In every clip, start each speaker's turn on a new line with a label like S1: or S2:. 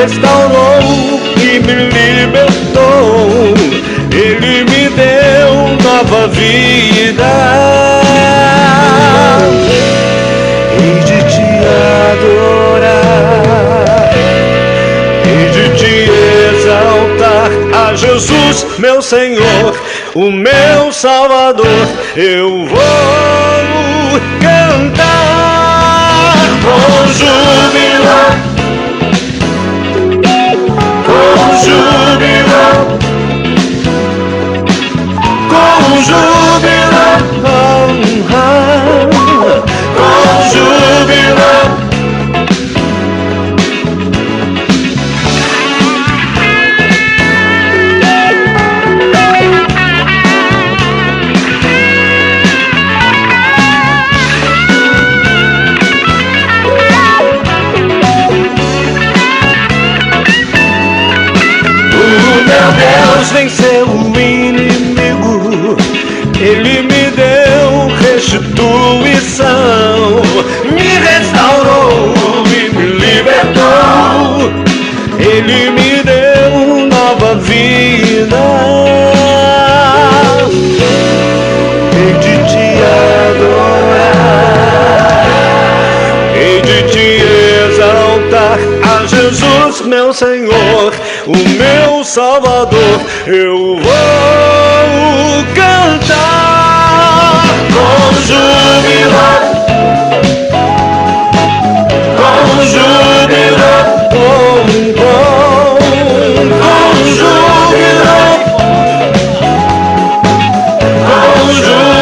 S1: restaurou e me libertou. Ele me deu nova vida. Hei de te adorar, hei de te exaltar, a Jesus, meu Senhor, o meu Salvador. Eu vou cantar com júbilo, com júbilo, com júbilo, com júbilo. Deus venceu o inimigo, Ele me deu restituição, me restaurou e me libertou. Ele me deu nova vida. Hei de te adorar, hei de te exaltar, a Jesus, meu Senhor, o meu Salvador. Eu vou cantar com júbilo, com júbilo, com júbilo, com júbilo, com júbilo, com júbilo.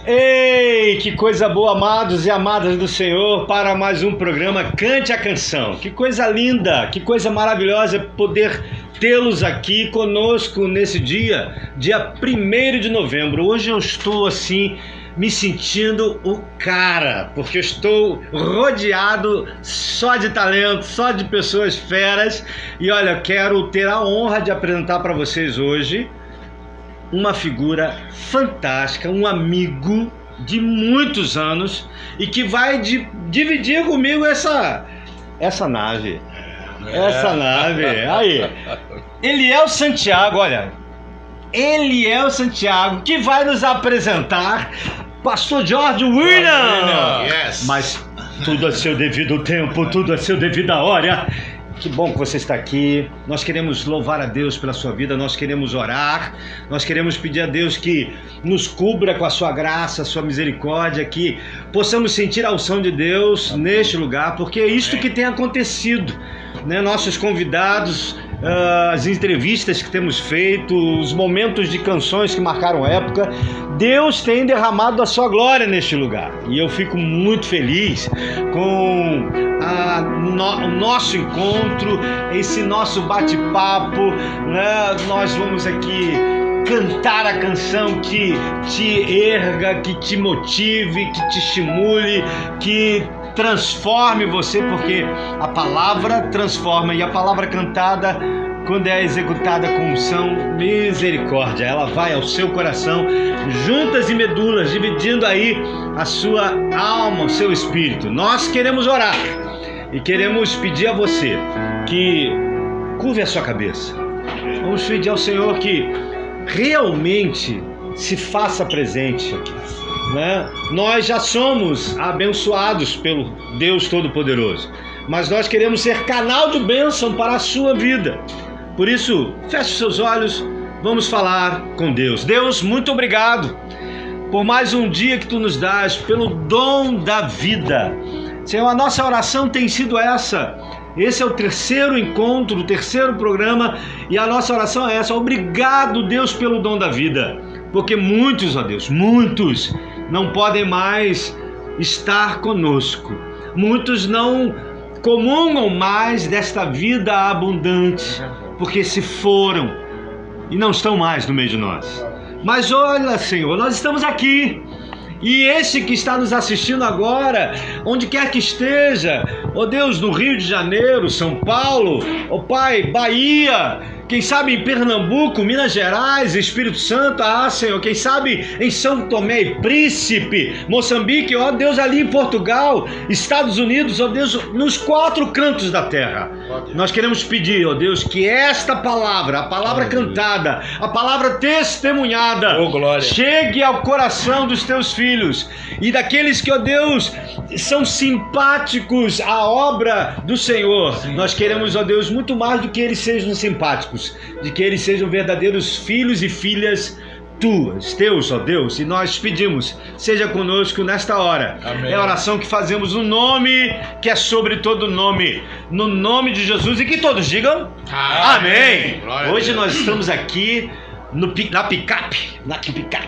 S1: Ei, que coisa boa, amados e amadas do Senhor, para mais um programa Cante a Canção. Que coisa linda, que coisa maravilhosa poder tê-los aqui conosco nesse dia 1º de novembro. Hoje eu estou assim me sentindo o cara, porque eu estou rodeado só de talento, só de pessoas feras. E olha, eu quero ter a honra de apresentar para vocês hoje uma figura fantástica, um amigo de muitos anos e que vai dividir comigo essa nave. Essa nave, aí. Eliel Santiago, olha. Eliel Santiago, que vai nos apresentar Pastor George William.
S2: Yes.
S1: Mas tudo a seu devido tempo, tudo a seu devida hora. Que bom que você está aqui. Nós queremos louvar a Deus pela sua vida, nós queremos orar, nós queremos pedir a Deus que nos cubra com a sua graça, a sua misericórdia, que possamos sentir a unção de Deus neste lugar, porque é isto que tem acontecido, né? Nossos convidados, as entrevistas que temos feito, os momentos de canções que marcaram época, Deus tem derramado a sua glória neste lugar. E eu fico muito feliz com o nosso encontro, esse nosso bate-papo, né? Nós vamos aqui cantar a canção que te erga, que te motive, que te estimule, que transforme você, porque a palavra transforma e a palavra cantada, quando é executada com unção, misericórdia, ela vai ao seu coração, juntas e medulas, dividindo aí a sua alma, o seu espírito. Nós queremos orar e queremos pedir a você que curve a sua cabeça. Vamos pedir ao Senhor que realmente se faça presente aqui, né? Nós já somos abençoados pelo Deus Todo-Poderoso, mas nós queremos ser canal de bênção para a sua vida. Por isso, feche seus olhos, vamos falar com Deus. Deus, muito obrigado por mais um dia que Tu nos dás, pelo dom da vida. Senhor, a nossa oração tem sido essa. Esse é o 3º encontro, o 3º programa, e a nossa oração é essa. Obrigado, Deus, pelo dom da vida, porque muitos, ó Deus, muitos não podem mais estar conosco. Muitos não comungam mais desta vida abundante, porque se foram e não estão mais no meio de nós. Mas olha, Senhor, nós estamos aqui E esse que está nos assistindo agora, onde quer que esteja, ó Deus, no Rio de Janeiro, São Paulo, ó Pai, Bahia, quem sabe em Pernambuco, Minas Gerais, Espírito Santo, Senhor, quem sabe em São Tomé e Príncipe, Moçambique, ó Deus, ali em Portugal, Estados Unidos, ó Deus, nos 4 cantos da terra. Nós queremos pedir, ó Deus, que esta palavra, a palavra cantada, a palavra testemunhada, chegue ao coração dos teus filhos e daqueles que, ó Deus, são simpáticos à obra do Senhor. Nós queremos, ó Deus, muito mais do que eles sejam simpáticos, de que eles sejam verdadeiros filhos e filhas teus, ó Deus, e nós pedimos, seja conosco nesta hora. Amém. É a oração que fazemos no nome que é sobre todo nome, no nome de Jesus, e que todos digam amém. Hoje nós estamos aqui na picape,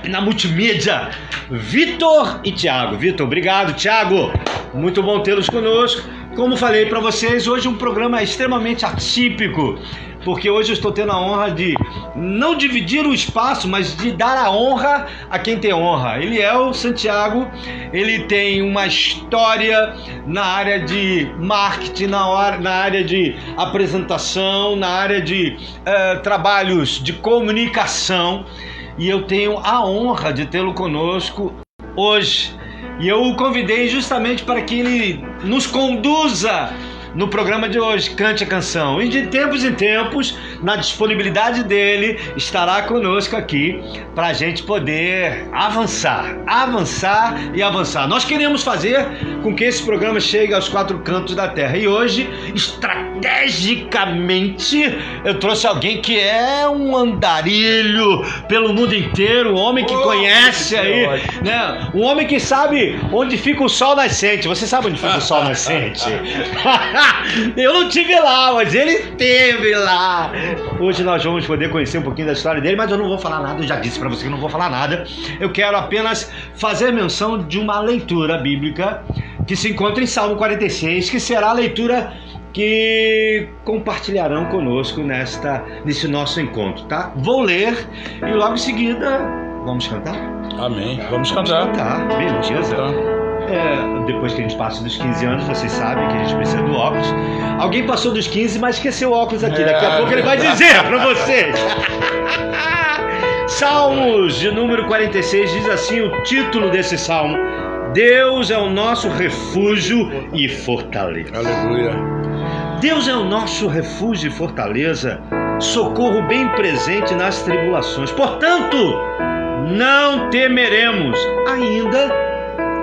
S1: na multimídia, Vitor e Tiago. Vitor, obrigado. Tiago, muito bom tê-los conosco. Como falei para vocês, hoje um programa extremamente atípico, porque hoje eu estou tendo a honra de não dividir o espaço, mas de dar a honra a quem tem honra. Eliel Santiago, ele tem uma história na área de marketing, na área de apresentação, na área de trabalhos de comunicação, e eu tenho a honra de tê-lo conosco hoje. E eu o convidei justamente para que ele nos conduza no programa de hoje, Cante a Canção. E de tempos em tempos, na disponibilidade dele, estará conosco aqui para a gente poder avançar e avançar. Nós queremos fazer com que esse programa chegue aos 4 cantos da terra. E hoje, estrategicamente, eu trouxe alguém que é um andarilho pelo mundo inteiro, um homem que conhece aí, né? Um homem que sabe onde fica o sol nascente. Você sabe onde fica o sol nascente? Eu não tive lá, mas ele esteve lá. Hoje nós vamos poder conhecer um pouquinho da história dele, mas eu não vou falar nada, eu já disse para você que não vou falar nada. Eu quero apenas fazer menção de uma leitura bíblica que se encontra em Salmo 46, que será a leitura que compartilharão conosco nesse nosso encontro, tá? Vou ler e logo em seguida vamos cantar?
S2: Amém, vamos cantar.
S1: Beleza. Depois que a gente passa dos 15 anos, vocês sabem que a gente precisa do óculos. Alguém passou dos 15, mas esqueceu o óculos aqui. Daqui a pouco ele vai dizer para vocês. Salmos de número 46 diz assim o título desse salmo: Deus é o nosso refúgio e fortaleza.
S2: Aleluia.
S1: Deus é o nosso refúgio e fortaleza, socorro bem presente nas tribulações. Portanto, não temeremos, ainda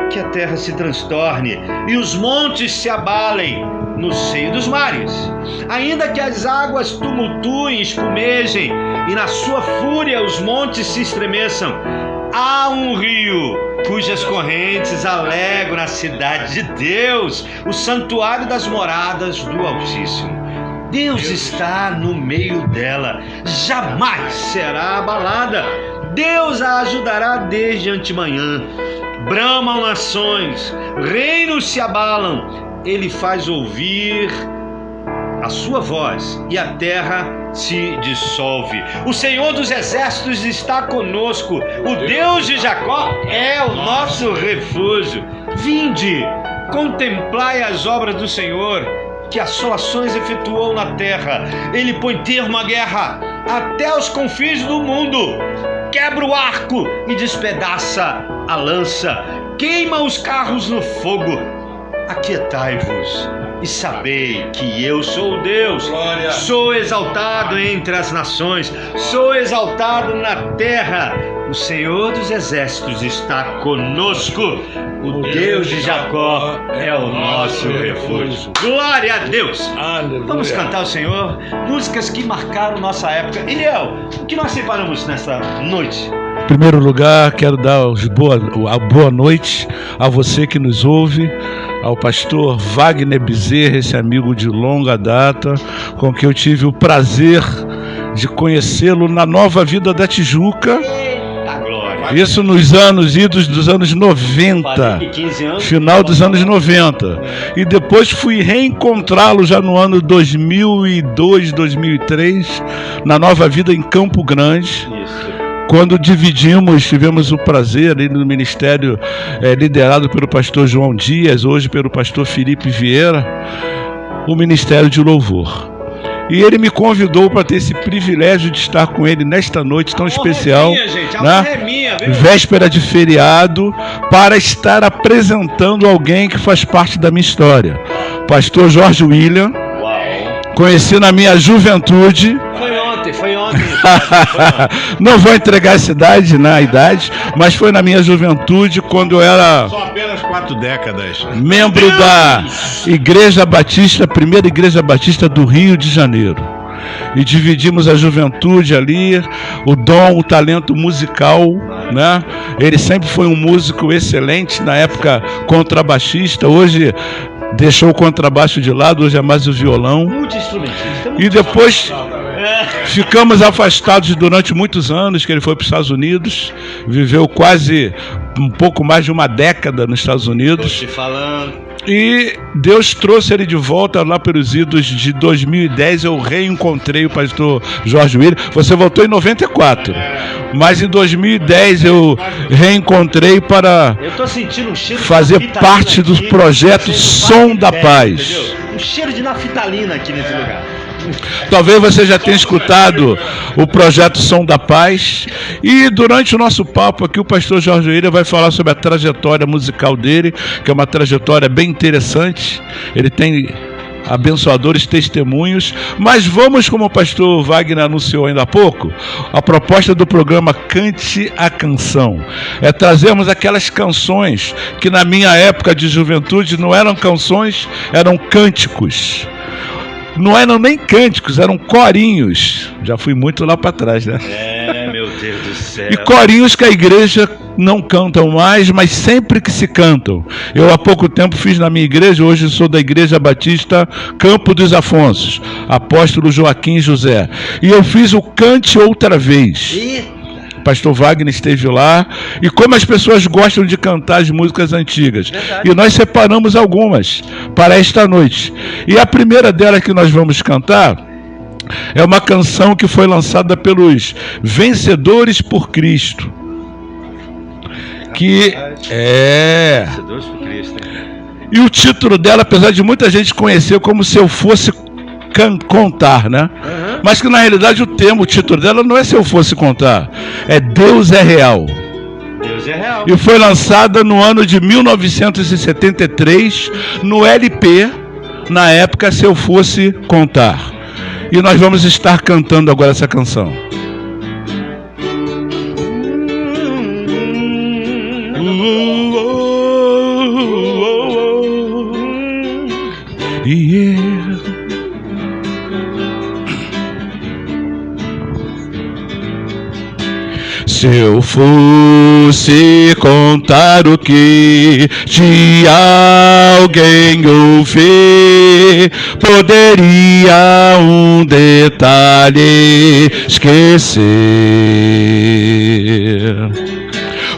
S1: que a terra se transtorne e os montes se abalem no seio dos mares, ainda que as águas tumultuem, espumejem e na sua fúria os montes se estremeçam. Há um rio cujas correntes alegram a cidade de Deus, o santuário das moradas do Altíssimo. Deus está no meio dela, jamais será abalada. Deus a ajudará desde antemanhã. Bramam nações, reinos se abalam, ele faz ouvir a sua voz e a terra se dissolve. O Senhor dos exércitos está conosco, o Deus de Jacó é o nosso refúgio. Vinde, contemplai as obras do Senhor, que assolações efetuou na terra. Ele põe termo à guerra até os confins do mundo. Quebra o arco e despedaça a lança, queima os carros no fogo. Aquietai-vos e sabei que eu sou Deus. Glória. Sou exaltado entre as nações, sou exaltado na terra. O Senhor dos exércitos está conosco, o Deus de Jacó é o nosso refúgio. Glória a Deus.
S2: Aleluia.
S1: Vamos cantar ao Senhor músicas que marcaram nossa época. Eliel, o que nós separamos nessa noite?
S2: Em primeiro lugar, quero dar a boa noite a você que nos ouve, ao pastor Wagner Bezerra, esse amigo de longa data, com quem eu tive o prazer de conhecê-lo na Nova Vida da Tijuca. Isso nos idos dos anos 90, final dos anos 90. E depois fui reencontrá-lo já no ano 2002, 2003, na Nova Vida em Campo Grande. quando tivemos o prazer ali no ministério liderado pelo pastor João Dias, hoje pelo pastor Felipe Vieira, o Ministério de Louvor. E ele me convidou para ter esse privilégio de estar com ele nesta noite tão especial, véspera de feriado, para estar apresentando alguém que faz parte da minha história. Pastor Jorge William, conheci na minha juventude.
S1: Foi ontem.
S2: Não vou entregar essa idade, mas foi na minha juventude, quando eu era
S3: só apenas 4 décadas
S2: membro da Igreja Batista, primeira Igreja Batista do Rio de Janeiro. E dividimos a juventude ali, o dom, o talento musical, né? Ele sempre foi um músico excelente, na época contrabaixista, hoje deixou o contrabaixo de lado, hoje é mais o violão. E depois ficamos afastados durante muitos anos, que ele foi para os Estados Unidos, viveu quase um pouco mais de uma década nos Estados Unidos. E Deus trouxe ele de volta lá pelos idos de 2010. Eu reencontrei o pastor Jorge William. Você voltou em 94, mas em 2010 eu reencontrei para fazer parte do projeto Som da Paz.
S1: Um cheiro de naftalina aqui nesse lugar.
S2: Talvez você já tenha escutado o projeto Som da Paz. E durante o nosso papo aqui, o pastor Jorge William vai falar sobre a trajetória musical dele, que é uma trajetória bem interessante. Ele tem abençoadores testemunhos. Mas vamos, como o pastor Wagner anunciou ainda há pouco, a proposta do programa Cante a Canção é trazermos aquelas canções que na minha época de juventude não eram canções, eram cânticos. Não eram nem cânticos, eram corinhos. Já fui muito lá para trás, né?
S1: Meu Deus do céu.
S2: E corinhos que a igreja não cantam mais, mas sempre que se cantam. Eu há pouco tempo fiz na minha igreja, hoje sou da Igreja Batista Campo dos Afonsos, apóstolo Joaquim José. E eu fiz o Cante Outra Vez. Pastor Wagner esteve lá, e como as pessoas gostam de cantar as músicas antigas. Verdade. E nós separamos algumas para esta noite. E a primeira delas que nós vamos cantar é uma canção que foi lançada pelos Vencedores por Cristo. Que é... Vencedores por Cristo. E o título dela, apesar de muita gente conhecer como Se Eu Fosse Contar, né? Mas que na realidade o título dela não é Se Eu Fosse Contar, é Deus é Real.
S1: Deus é Real.
S2: E foi lançada no ano de 1973 no LP, na época Se Eu Fosse Contar. E nós vamos estar cantando agora essa canção. Se eu fosse contar o que de alguém ouvir, poderia um detalhe esquecer.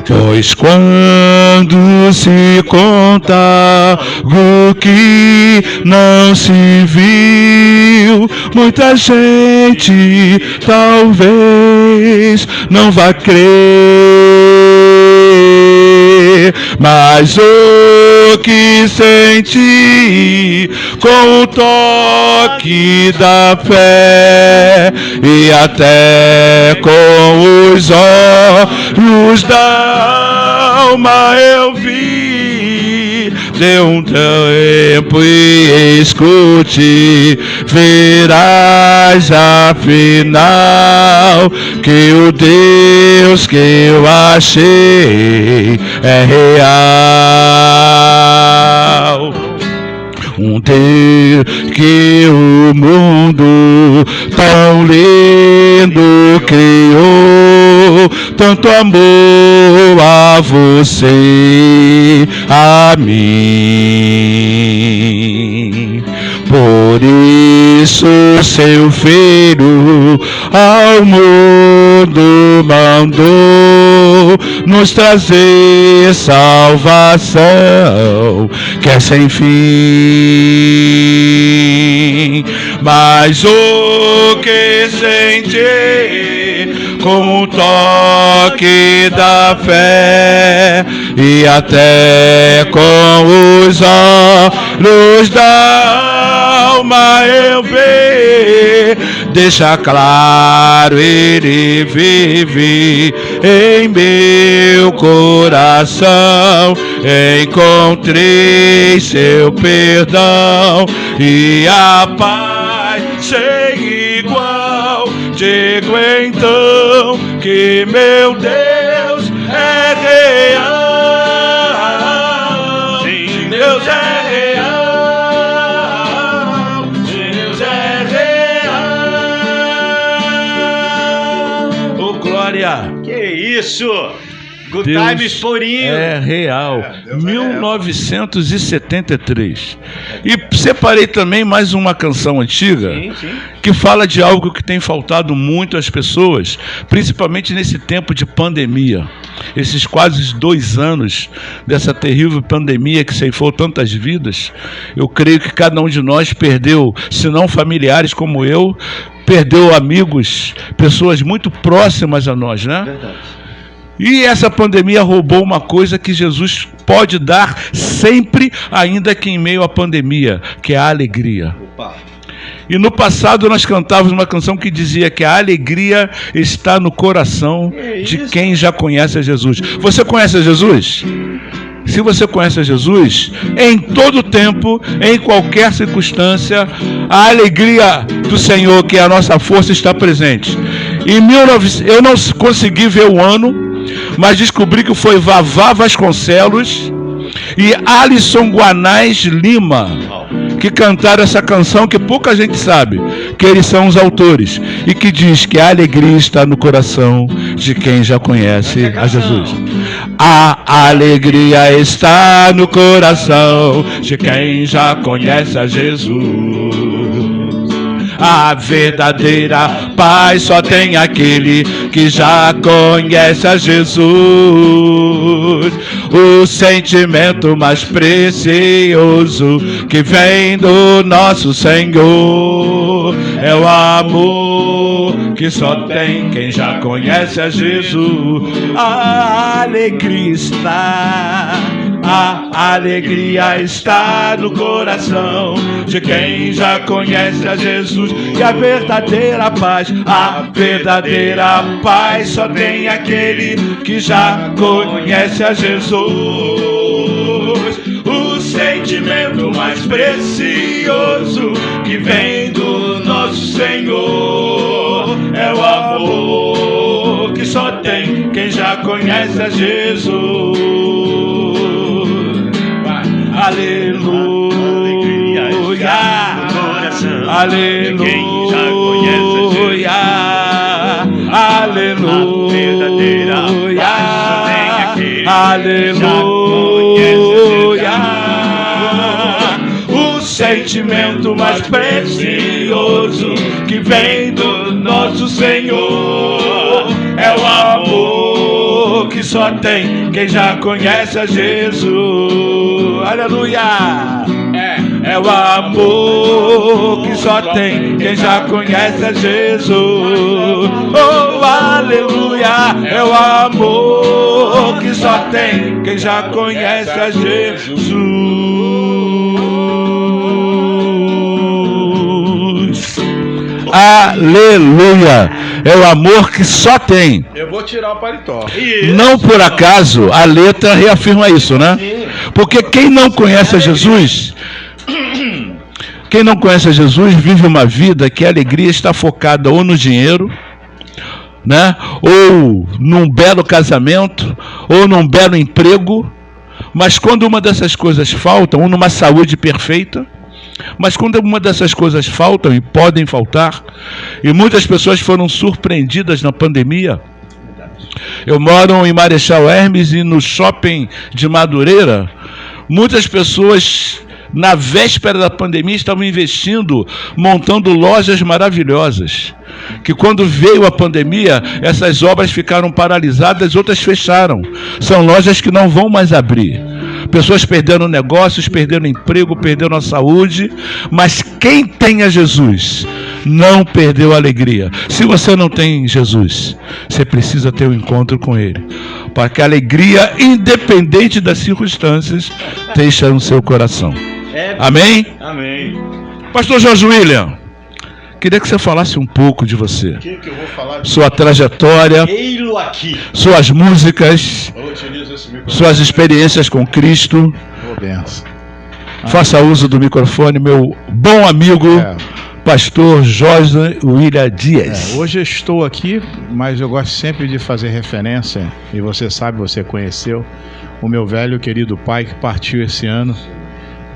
S2: Pois quando se conta o que não se viu, muita gente talvez não vá crer, mas o que senti com o toque da fé e até com os olhos da alma eu vi, dê um tempo e escute, verás afinal que o Deus que eu achei é real. Um Deus que o mundo tão lindo criou, tanto amor a você, a mim. Por isso seu filho ao mundo mandou nos trazer salvação que é sem fim. Mas o que senti com um toque da fé, e até com os olhos da alma eu ver, deixa claro, ele vive em meu coração. Encontrei seu perdão e a paz sem igual. Digo então que meu Deus é real. Sim, Deus é real. Deus é real. Oh, glória!
S1: Que isso? Good
S2: Deus
S1: Times Porinho.
S2: É real. 1973. E separei também mais uma canção antiga, que fala de algo que tem faltado muito às pessoas, principalmente nesse tempo de pandemia. Esses quase 2 anos dessa terrível pandemia que ceifou tantas vidas, eu creio que cada um de nós perdeu, se não familiares como eu, perdeu amigos, pessoas muito próximas a nós, né?
S1: Verdade.
S2: E essa pandemia roubou uma coisa que Jesus pode dar sempre, ainda que em meio à pandemia, que é a alegria.
S1: Opa.
S2: E no passado nós cantávamos uma canção que dizia que a alegria está no coração de quem já conhece a Jesus. Você conhece a Jesus? Se você conhece a Jesus, em todo tempo, em qualquer circunstância, a alegria do Senhor, que é a nossa força, está presente. Eu não consegui ver o ano, mas descobri que foi Vavá Vasconcelos e Alisson Guanais Lima que cantaram essa canção que pouca gente sabe, que eles são os autores, e que diz que a alegria está no coração de quem já conhece a Jesus. A alegria está no coração de quem já conhece a Jesus. A verdadeira paz só tem aquele que já conhece a Jesus. O sentimento mais precioso que vem do nosso Senhor é o amor que só tem quem já conhece a Jesus. A alegria está... A alegria está no coração de quem já conhece a Jesus. E a verdadeira paz só tem aquele que já conhece a Jesus. O sentimento mais precioso que vem do nosso Senhor é o amor que só tem quem já conhece a Jesus. Aleluia, aleluia, aleluia, aleluia. O sentimento mais precioso que vem do nosso Senhor é o amor que só tem quem já conhece a Jesus. Aleluia! É o amor que só tem quem já conhece a Jesus. Oh, aleluia! É o amor que só tem quem já conhece a Jesus. Aleluia! É o amor que só tem.
S3: Eu vou tirar o paletó.
S2: Não por acaso a letra reafirma isso, né? Porque quem não conhece a Jesus, vive uma vida que a alegria está focada ou no dinheiro, né? Ou num belo casamento, ou num belo emprego. Mas quando uma dessas coisas falta, ou numa saúde perfeita, mas quando uma dessas coisas faltam, e podem faltar, e muitas pessoas foram surpreendidas na pandemia. Eu moro em Marechal Hermes e no shopping de Madureira, muitas pessoas na véspera da pandemia estavam investindo, montando lojas maravilhosas, que quando veio a pandemia, essas obras ficaram paralisadas, outras fecharam. São lojas que não vão mais abrir. Pessoas perderam negócios, perderam emprego, perderam a saúde, mas quem tem a Jesus não perdeu a alegria. Se você não tem Jesus, você precisa ter um encontro com Ele, para que a alegria, independente das circunstâncias, esteja no seu coração. Amém?
S1: Amém.
S2: Pastor Jorge William, queria que você falasse um pouco de você.
S3: O que eu vou falar?
S2: Sua trajetória,
S1: Ei-lo aqui.
S2: suas músicas,
S3: Eu utilizo esse microfone.
S2: suas experiências com Cristo.
S3: Boa benção.
S2: Faça uso do microfone, meu bom amigo, pastor Jorge William Dias.
S3: Hoje eu estou aqui, mas eu gosto sempre de fazer referência, e você sabe, você conheceu o meu velho querido pai que partiu esse ano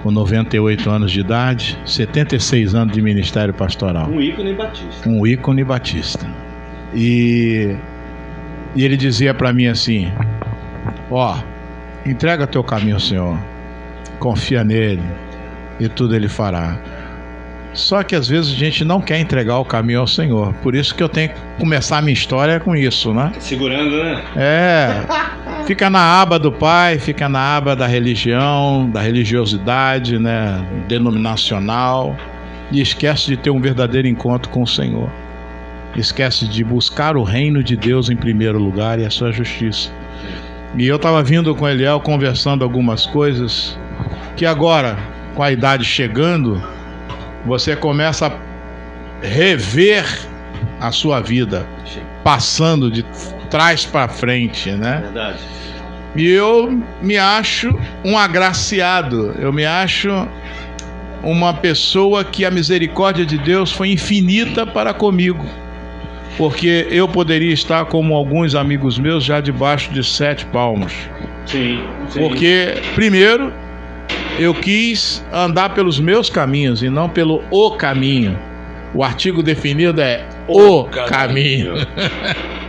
S3: com 98 anos de idade, 76 anos de ministério pastoral.
S1: Um ícone batista.
S3: Um ícone batista. E ele dizia para mim assim: ó, entrega teu caminho ao Senhor, confia nele e tudo ele fará. Só que às vezes a gente não quer entregar o caminho ao Senhor. Por isso que eu tenho que começar a minha história com isso, né?
S1: Segurando, né?
S3: Fica na aba do pai, fica na aba da religião, da religiosidade, né? Denominacional. E esquece de ter um verdadeiro encontro com o Senhor. Esquece de buscar o reino de Deus em primeiro lugar e a sua justiça. E eu estava vindo com Eliel conversando algumas coisas que agora, com a idade chegando, você começa a rever a sua vida, passando de trás para frente, né?
S1: Verdade.
S3: E eu me acho um agraciado, eu me acho uma pessoa que a misericórdia de Deus foi infinita para comigo. Porque eu poderia estar como alguns amigos meus já debaixo de 7 palmos.
S1: Sim.
S3: Porque, primeiro, eu quis andar pelos meus caminhos e não pelo o caminho. O artigo definido é o caminho.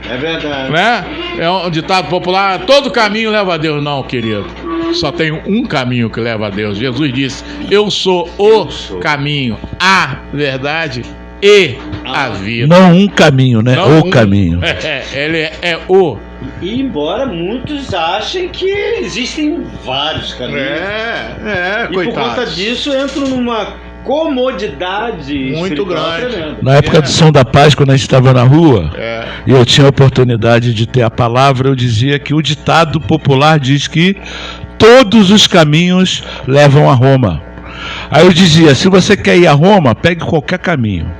S1: É verdade.
S3: Né? É um ditado popular: todo caminho leva a Deus. Não, querido. Só tem um caminho que leva a Deus. Jesus disse: eu sou o caminho, a verdade e a vida.
S2: Não um caminho, né?
S3: Não
S2: o caminho.
S3: Ele é o.
S1: E embora muitos achem que existem vários caminhos. E
S3: coitado.
S1: por conta disso entram numa comodidade
S3: muito grande.
S1: tremenda.
S2: Na época do Som da Paz, quando a gente estava na rua, e eu tinha a oportunidade de ter a palavra, eu dizia que o ditado popular diz que todos os caminhos levam a Roma. Aí eu dizia: se você quer ir a Roma, pegue qualquer caminho,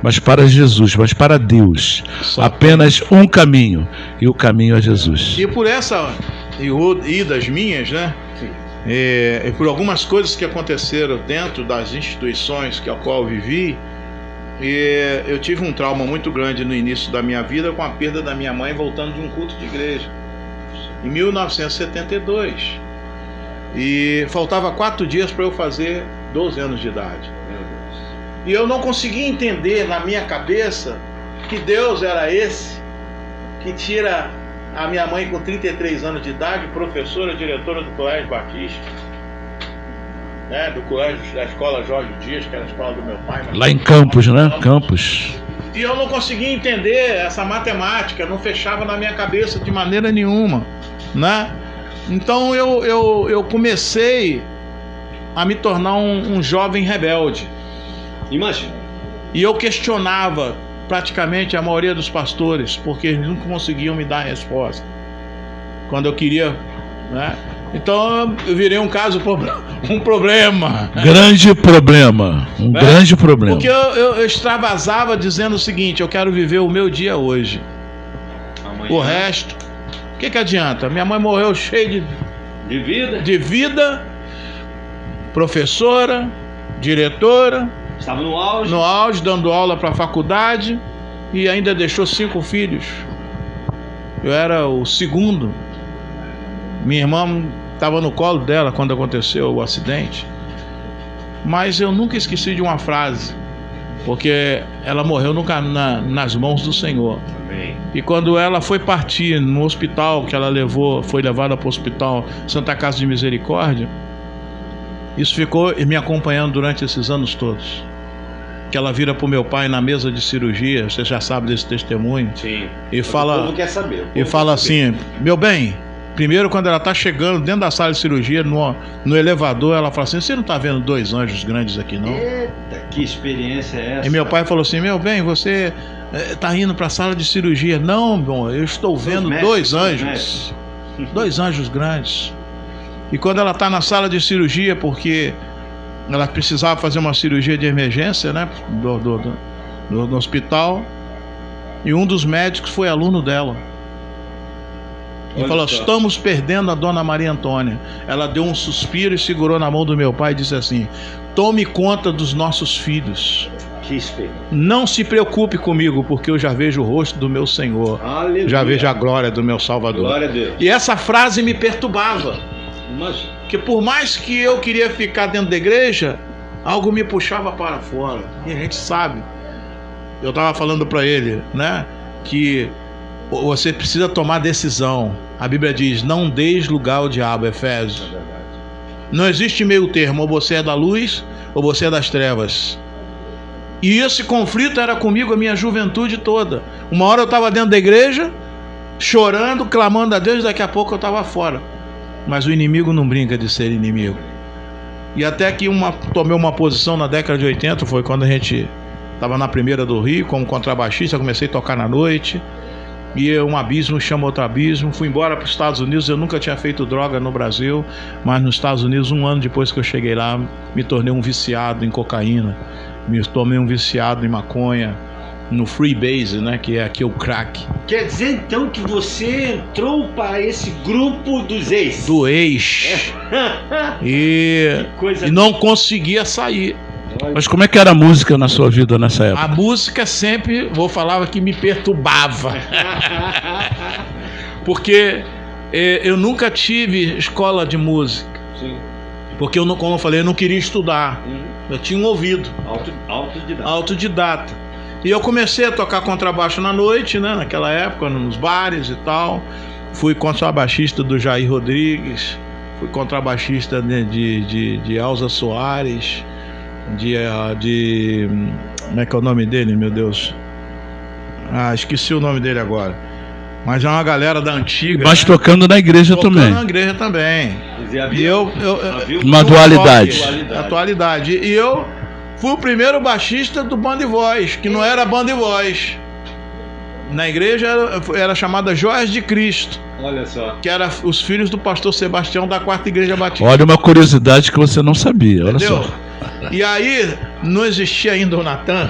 S2: mas para Jesus, mas para Deus, apenas um caminho, e o caminho é Jesus.
S3: E por essa idas minhas, né? E por algumas coisas que aconteceram dentro das instituições que a qual eu vivi, eu tive um trauma muito grande no início da minha vida com a perda da minha mãe voltando de um culto de igreja em 1972. E faltava 4 dias para eu fazer 12 anos de idade. E eu não conseguia entender na minha cabeça que Deus era esse que tira a minha mãe com 33 anos de idade, professora, diretora do Colégio Batista, né, do colégio da escola Jorge Dias, que era a escola do meu pai.
S2: Lá em Campos, né? Campos.
S3: E eu não conseguia entender essa matemática, não fechava na minha cabeça de maneira nenhuma, né? Então eu comecei a me tornar um jovem rebelde.
S1: Imagina.
S3: E eu questionava praticamente a maioria dos pastores, porque eles não conseguiam me dar resposta quando eu queria, né? Então eu virei um problema.
S2: Grande problema. Grande problema.
S3: Porque eu extravasava dizendo o seguinte: eu quero viver o meu dia hoje. Amanhã. O resto, o que adianta? Minha mãe morreu cheia de vida, professora, diretora,
S1: estava no
S3: auge, dando aula para a faculdade, e ainda deixou 5 filhos. Eu era o segundo. Minha irmã estava no colo dela quando aconteceu o acidente. Mas eu nunca esqueci de uma frase, porque ela morreu nas mãos do Senhor.
S1: Amém.
S3: E quando ela foi partir no hospital, que ela foi levada para o hospital Santa Casa de Misericórdia, isso ficou me acompanhando durante esses anos todos. Que ela vira para o meu pai na mesa de cirurgia, você já sabe desse testemunho.
S1: Sim.
S3: E fala,
S1: o povo quer saber.
S3: E fala assim: meu bem, Primeiro, quando ela está chegando dentro da sala de cirurgia, no elevador, ela fala assim: você não está vendo 2 anjos grandes aqui, não?
S1: Eita, que experiência é essa?
S3: E meu pai falou assim: meu bem, você está indo para a sala de cirurgia. Não, bom, eu estou vendo 2 anjos. 2 anjos grandes. E quando ela está na sala de cirurgia, porque ela precisava fazer uma cirurgia de emergência, né, no hospital, e um dos médicos foi aluno dela. E falou: estamos perdendo a dona Maria Antônia. Ela deu um suspiro e segurou na mão do meu pai e disse assim: tome conta dos nossos filhos.
S1: Que experiência.
S3: Não se preocupe comigo, porque eu já vejo o rosto do meu Senhor.
S1: Aleluia.
S3: Já vejo a glória do meu Salvador.
S1: Glória a Deus.
S3: E essa frase me perturbava.
S1: Imagina.
S3: Que por mais que eu queria ficar dentro da igreja, algo me puxava para fora. E a gente sabe. Eu estava falando para ele, né, que você precisa tomar decisão. A Bíblia diz: não deis lugar ao diabo, Efésios. Não existe meio termo, ou você é da luz ou você é das trevas. E esse conflito era comigo a minha juventude toda. Uma hora eu estava dentro da igreja, chorando, clamando a Deus, e daqui a pouco eu estava fora. Mas o inimigo não brinca de ser inimigo. E até que tomei uma posição na década de 80, foi quando a gente estava na Primeira do Rio, como contrabaixista, comecei a tocar na noite. E um abismo chama outro abismo. Fui embora para os Estados Unidos. Eu nunca tinha feito droga no Brasil, mas nos Estados Unidos, 1 ano depois que eu cheguei lá, me tornei um viciado em cocaína. Me tornei um viciado em maconha, no freebase, né, que é aqui o crack.
S1: Quer dizer então que você entrou para esse grupo dos ex?
S3: Do ex. E não conseguia sair.
S2: Mas como é que era a música na sua vida nessa época?
S3: A música sempre, vou falar que me perturbava. Porque eu nunca tive escola de música.
S1: Sim.
S3: Porque, como eu falei, eu não queria estudar. Eu tinha um ouvido. Autodidata. E eu comecei a tocar contrabaixo na noite, né, naquela época, nos bares e tal. Fui contrabaixista do Jair Rodrigues. Fui contrabaixista de Elza Soares. Como é que é o nome dele, meu Deus? Esqueci o nome dele agora. Mas é uma galera da antiga.
S2: Mas, né, tocando na igreja também.
S3: Tocando na igreja também.
S1: E eu
S2: uma dualidade.
S3: Atualidade. E eu fui o primeiro baixista do Band Voz, que não era Band Voz. Na igreja era chamada Joias de Cristo.
S1: Olha só. Que
S3: era os filhos do pastor Sebastião da 4ª Igreja Batista.
S2: Olha uma curiosidade que você não sabia. Olha. Entendeu? Só.
S3: E aí, não existia ainda o Natan.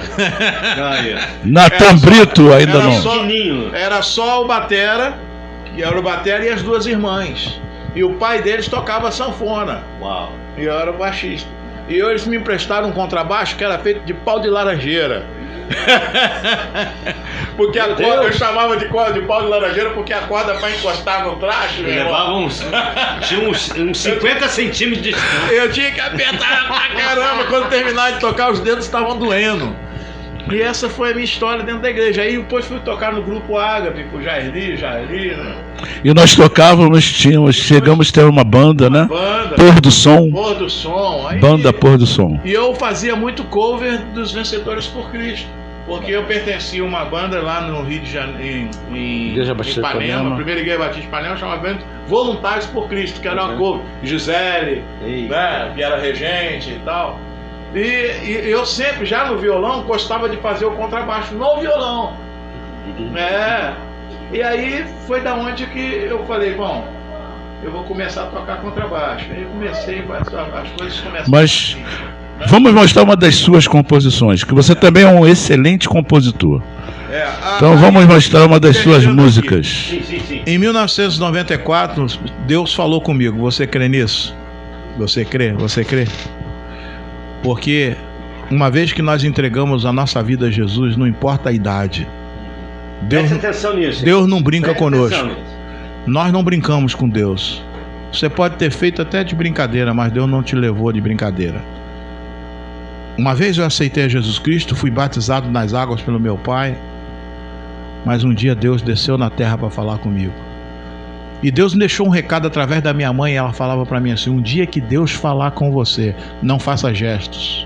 S2: Natan Brito ainda não.
S3: Era só o batera, que era o batera, e as 2 irmãs. E o pai deles tocava sanfona.
S1: Uau.
S3: E eu era o baixista. E eles me emprestaram um contrabaixo que era feito de pau de laranjeira. Porque a corda, eu chamava de corda de pau de laranjeira porque a corda para encostar no traste,
S1: tinha uns 50 centímetros de distância.
S3: Eu tinha que apertar pra caramba. Quando terminar de tocar, os dedos estavam doendo. E essa foi a minha história dentro da igreja. Aí depois fui tocar no grupo Ágape, com o Jairli, né?
S2: E nós tocávamos, chegamos a ter uma banda, né? Pôr do Som.
S3: Pôr do Som. Aí,
S2: banda Pôr do Som.
S3: E eu fazia muito cover dos Vencedores por Cristo. Porque eu pertencia a uma banda lá no Rio de Janeiro, em Ipanema, a primeira igreja batista de Ipanema, chamava Voluntários por Cristo, que era uma cover. Gisele, né, que era regente e tal. E eu sempre, já no violão, gostava de fazer o contrabaixo no violão. E aí foi da onde que eu falei, bom, eu vou começar a tocar contrabaixo. Aí eu comecei, as coisas começaram.
S2: Mas vamos mostrar uma das suas composições, que você também é um excelente compositor. Então vamos mostrar uma das suas músicas.
S1: Sim.
S3: Em 1994, Deus falou comigo. Você crê nisso? Você crê? Você crê? Porque uma vez que nós entregamos a nossa vida a Jesus, não importa a idade. Deus não brinca conosco. Nós não brincamos com Deus. Você pode ter feito até de brincadeira, mas Deus não te levou de brincadeira. Uma vez eu aceitei a Jesus Cristo, fui batizado nas águas pelo meu pai, mas um dia Deus desceu na terra para falar comigo. E Deus me deixou um recado através da minha mãe, e ela falava para mim assim: um dia que Deus falar com você, não faça gestos,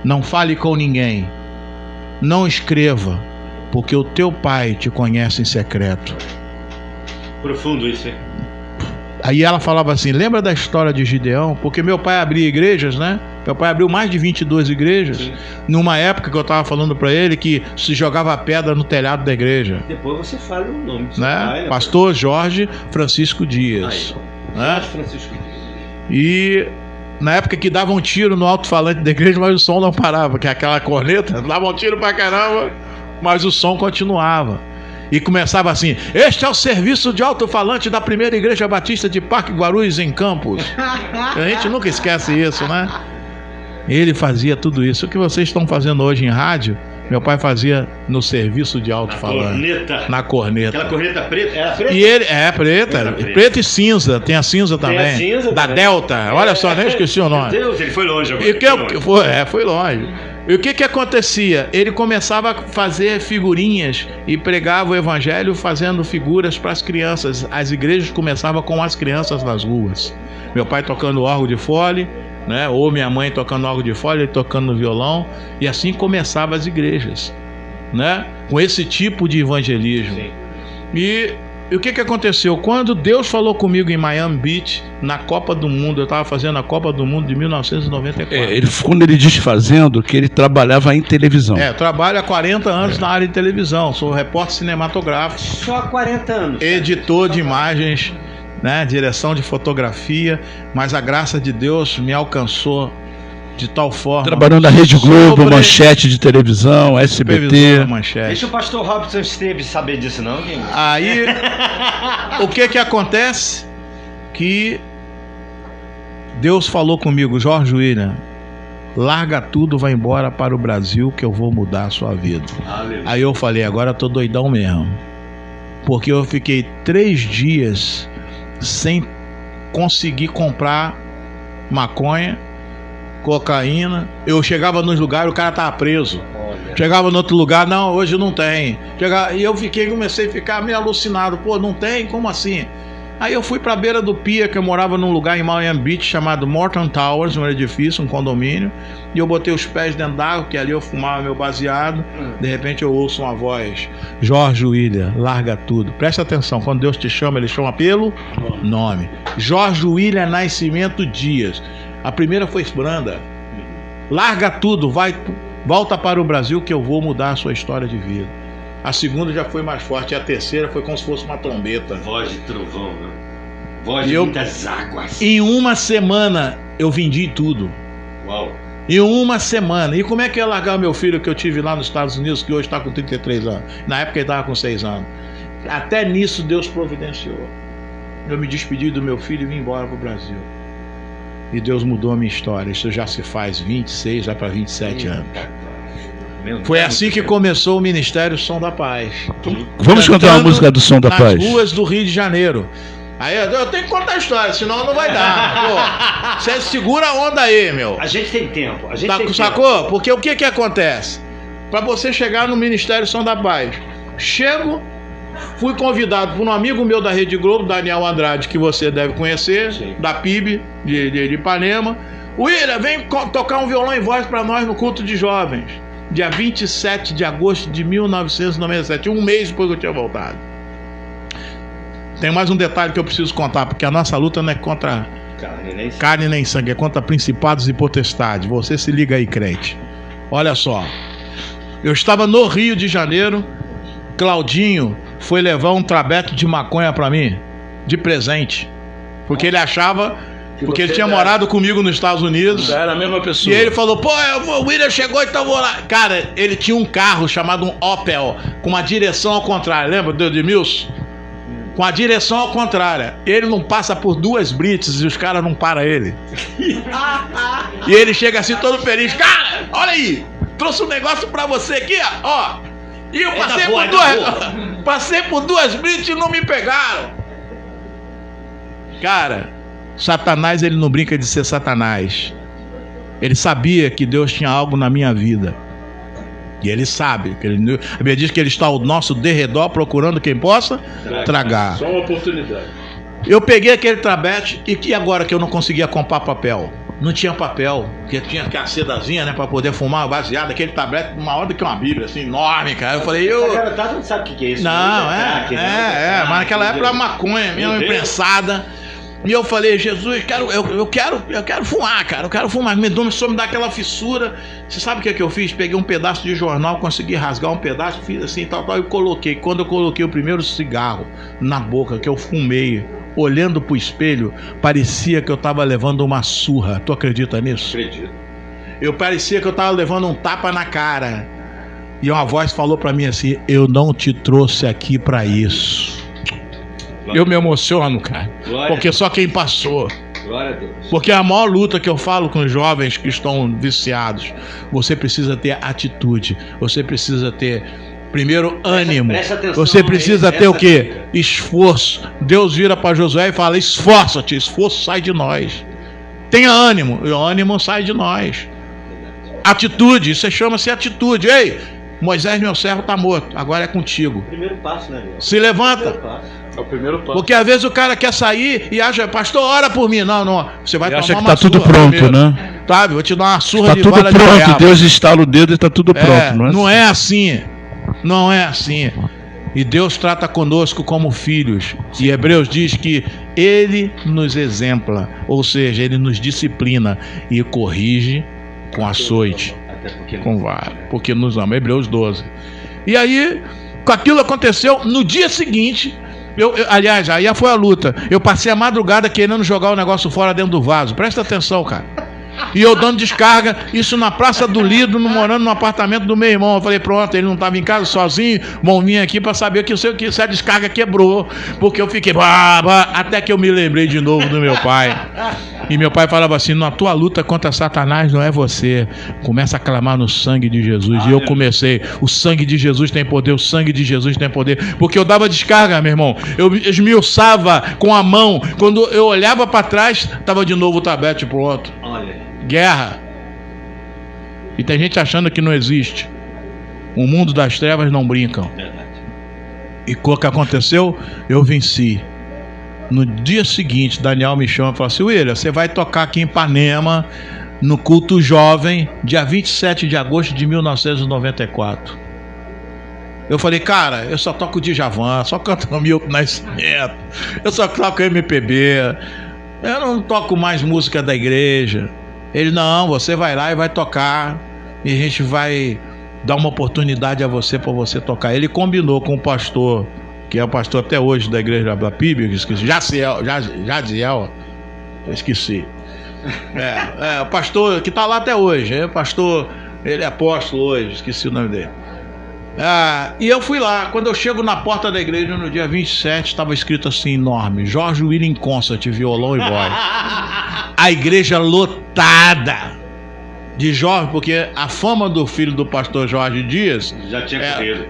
S3: não fale com ninguém, não escreva, porque o teu pai te conhece em secreto.
S1: Profundo isso, hein?
S3: Aí ela falava assim, lembra da história de Gideão? Porque meu pai abria igrejas, né? Meu pai abriu mais de 22 igrejas. Sim. Numa época que eu estava falando para ele que se jogava pedra no telhado da igreja.
S1: Depois você fala o nome do seu
S3: né?
S1: pai, né?
S3: Pastor Jorge Francisco Dias.
S1: Aí, Jorge Francisco Dias.
S3: E na época que dava um tiro no alto-falante da igreja, mas o som não parava, que é aquela corneta, dava um tiro pra caramba, mas o som continuava. E começava assim: este é o serviço de alto-falante da primeira igreja batista de Parque Guarulhos, em Campos. A gente nunca esquece isso, né? Ele fazia tudo isso. O que vocês estão fazendo hoje em rádio, meu pai fazia no serviço de alto-falante. Na corneta.
S1: Aquela corneta preta? Era preta?
S3: E ele, preta e cinza. Tem a cinza também. Tem a cinza da também. Delta. Olha só, nem esqueci o nome.
S1: Meu Deus, ele foi longe agora.
S3: E foi longe. E o que acontecia? Ele começava a fazer figurinhas e pregava o evangelho fazendo figuras para as crianças. As igrejas começavam com as crianças nas ruas. Meu pai tocando órgão de fole, né? Ou minha mãe tocando órgão de fole, ele tocando no violão. E assim começavam as igrejas, né? Com esse tipo de evangelismo. Sim. E o que aconteceu? Quando Deus falou comigo em Miami Beach, na Copa do Mundo, eu estava fazendo a Copa do Mundo de 1994.
S2: Quando ele diz fazendo, que ele trabalhava em televisão.
S3: Eu trabalho há 40 anos na área de televisão, sou repórter cinematográfico.
S1: Só há 40 anos.
S3: Editor de imagens, né, direção de fotografia, mas a graça de Deus me alcançou de tal forma.
S2: Trabalhando na Rede Globo, Manchete de televisão, SBT.
S3: Manchete.
S1: Deixa o pastor Robson Esteves saber disso, não?
S3: Aí, o que acontece? Que Deus falou comigo: Jorge William, larga tudo, vai embora para o Brasil que eu vou mudar a sua vida. Aleluia. Aí eu falei: agora eu tô doidão mesmo. Porque eu fiquei 3 dias sem conseguir comprar maconha, cocaína. Eu chegava nos lugares, o cara tava preso. Olha. Chegava no outro lugar, não, hoje não tem. E eu comecei a ficar meio alucinado. Pô, não tem? Como assim? Aí eu fui pra beira do Pia, que eu morava num lugar em Miami Beach chamado Morton Towers, um edifício, um condomínio. E eu botei os pés dentro d'água, que ali eu fumava meu baseado. De repente eu ouço uma voz: Jorge William, larga tudo. Presta atenção, quando Deus te chama, ele chama pelo nome. Jorge William Nascimento Dias. A primeira foi branda. Larga tudo, volta para o Brasil que eu vou mudar a sua história de vida. A segunda já foi mais forte. E a terceira foi como se fosse uma trombeta.
S1: Voz de trovão, né? Voz de muitas águas.
S3: Em uma semana eu vendi tudo.
S1: Uau.
S3: Em uma semana. E como é que eu ia largar meu filho que eu tive lá nos Estados Unidos, que hoje está com 33 anos? Na época ele estava com 6 anos. Até nisso Deus providenciou. Eu me despedi do meu filho e vim embora para o Brasil. E Deus mudou a minha história. Isso já se faz 26, vai para 27 anos. Foi assim que começou o Ministério Som da Paz.
S2: Vamos cantar uma música do Som da Paz.
S3: Nas ruas do Rio de Janeiro. Aí eu tenho que contar a história, senão não vai dar. Pô, você segura a onda aí, meu.
S1: A gente tem tempo.
S3: Sacou? Tempo. Porque o que acontece? Para você chegar no Ministério Som da Paz, fui convidado por um amigo meu da Rede Globo, Daniel Andrade, que você deve conhecer, sim, da PIB de Ipanema. William, vem tocar um violão e voz para nós no culto de jovens. Dia 27 de agosto de 1997, um mês depois que eu tinha voltado. Tem mais um detalhe que eu preciso contar, porque a nossa luta não é contra carne nem sangue, é contra principados e potestades. Você se liga aí, crente. Olha só, eu estava no Rio de Janeiro, Claudinho foi levar um trabeco de maconha para mim, de presente, porque ele achava... Porque ele tinha morado comigo nos Estados Unidos.
S2: Era a mesma pessoa.
S3: E ele falou: pô, o William chegou, então eu vou lá. Cara, ele tinha um carro chamado um Opel, com uma direção ao contrário. Lembra do Edmilson? Com a direção ao contrário. Ele não passa por 2 blitz e os caras não param ele. E ele chega assim todo feliz: cara, olha aí, trouxe um negócio pra você aqui, ó. E eu passei por 2 blitz e não me pegaram. Cara, Satanás, ele não brinca de ser Satanás. Ele sabia que Deus tinha algo na minha vida. E ele sabe. A Bíblia diz que ele está ao nosso derredor procurando quem possa tragar.
S2: Só uma oportunidade.
S3: Eu peguei aquele trabete e agora que eu não conseguia comprar papel? Não tinha papel, porque tinha aquela sedazinha, né, pra poder fumar baseado, aquele tablete maior do que uma bíblia, assim, enorme, cara. Eu falei,
S1: Essa garotada não sabe o que é isso.
S3: Não, mas naquela época era maconha mesmo, imprensada. E eu falei, Jesus, eu quero fumar, cara. Eu quero fumar. Começou a me dar aquela fissura. Você sabe o que eu fiz? Peguei um pedaço de jornal, consegui rasgar um pedaço, fiz assim, tal, e coloquei. Quando eu coloquei o primeiro cigarro na boca, que eu fumei, olhando pro espelho, parecia que eu tava levando uma surra. Tu acredita nisso?
S1: Acredito.
S3: Eu parecia que eu tava levando um tapa na cara. E uma voz falou pra mim assim: eu não te trouxe aqui pra isso. Eu me emociono, cara. Porque só quem passou.
S1: Glória a Deus.
S3: Porque a maior luta que eu falo com os jovens que estão viciados, você precisa ter atitude. Você precisa ter, primeiro, ânimo.
S1: Presta atenção,
S3: você precisa ter o quê? Esforço. Deus vira para Josué e fala: esforça-te, esforço sai de nós. Tenha ânimo, e o ânimo sai de nós. Atitude, isso chama-se atitude. Ei, Moisés, meu servo, está morto, agora é contigo.
S1: Primeiro passo, né, Deus?
S3: Se levanta.
S2: É o primeiro passo.
S3: Porque às vezes o cara quer sair e acha: pastor, ora por mim. Não, você vai tomar
S2: acha que
S3: uma
S2: tá tudo
S3: surra
S2: pronto,
S3: primeiro.
S2: né?
S3: Tá, vou te dar uma surra
S2: Tá
S3: de
S2: tudo
S3: vara de
S2: pronto,
S3: goiaba.
S2: Deus estala o dedo e tá tudo pronto, não é?
S3: Não é assim. Não é assim. E Deus trata conosco como filhos. E Hebreus diz que Ele nos exempla, ou seja, Ele nos disciplina e corrige com açoite, com vara, porque nos ama. Hebreus 12. E aí, com aquilo aconteceu, no dia seguinte, aliás, aí foi a luta. Eu passei a madrugada querendo jogar o negócio fora dentro do vaso. Presta atenção, cara. E eu dando descarga, isso na Praça do Lido, morando no apartamento do meu irmão. Eu falei: pronto, ele não estava em casa sozinho, vão vir aqui para saber que se a descarga quebrou. Porque eu fiquei até que eu me lembrei de novo do meu pai. E meu pai falava assim: na tua luta contra Satanás não é você. Começa a clamar no sangue de Jesus. E eu comecei: o sangue de Jesus tem poder, o sangue de Jesus tem poder. Porque eu dava descarga, meu irmão. Eu esmiuçava com a mão. Quando eu olhava para trás, estava de novo o tabete pronto.
S1: Olha.
S3: Guerra. E tem gente achando que não existe. O mundo das trevas não brincam. E o que aconteceu? Eu venci. No dia seguinte, Daniel me chama e fala assim: William, você vai tocar aqui em Ipanema, no culto jovem, dia 27 de agosto de 1994. Eu falei: cara, eu só toco Djavan, só canto no Milton Nascimento, eu só toco MPB, eu não toco mais música da igreja. Ele: não, você vai lá e vai tocar, e a gente vai dar uma oportunidade a você para você tocar. Ele combinou com o pastor, que é o pastor até hoje da igreja da PIB, esqueci, Jadiel, eu esqueci. O pastor que está lá até hoje, o pastor, ele é apóstolo hoje, esqueci o nome dele. E eu fui lá. Quando eu chego na porta da igreja no dia 27, estava escrito assim enorme: Jorge William Concert, violão e voz. A igreja lotada de Jorge, porque a fama do filho do pastor Jorge Dias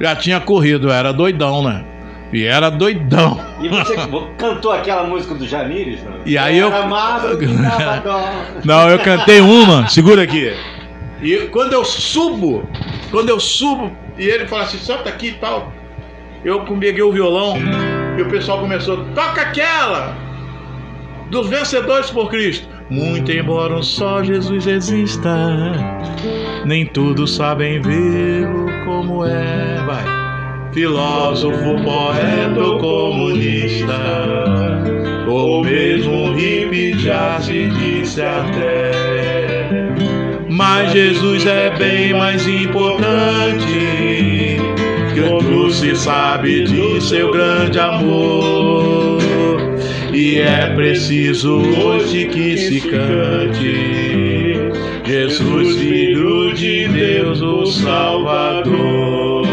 S3: já tinha corrido, era doidão, né? E era doidão.
S1: E você cantou aquela música do Jamires? Não?
S3: E aí eu
S1: Não,
S3: eu cantei uma, segura aqui. E quando eu subo, e ele fala assim: senta aqui e tal. Eu peguei o violão e o pessoal começou: toca aquela dos vencedores por Cristo. Muito embora um só Jesus exista, nem todos sabem vê-lo como é. Vai. Filósofo, poeta ou comunista, ou mesmo um hippie já se disse até. Mas Jesus é bem mais importante, quando se sabe de seu grande amor. E é preciso hoje que se cante Jesus, Filho de Deus, o Salvador.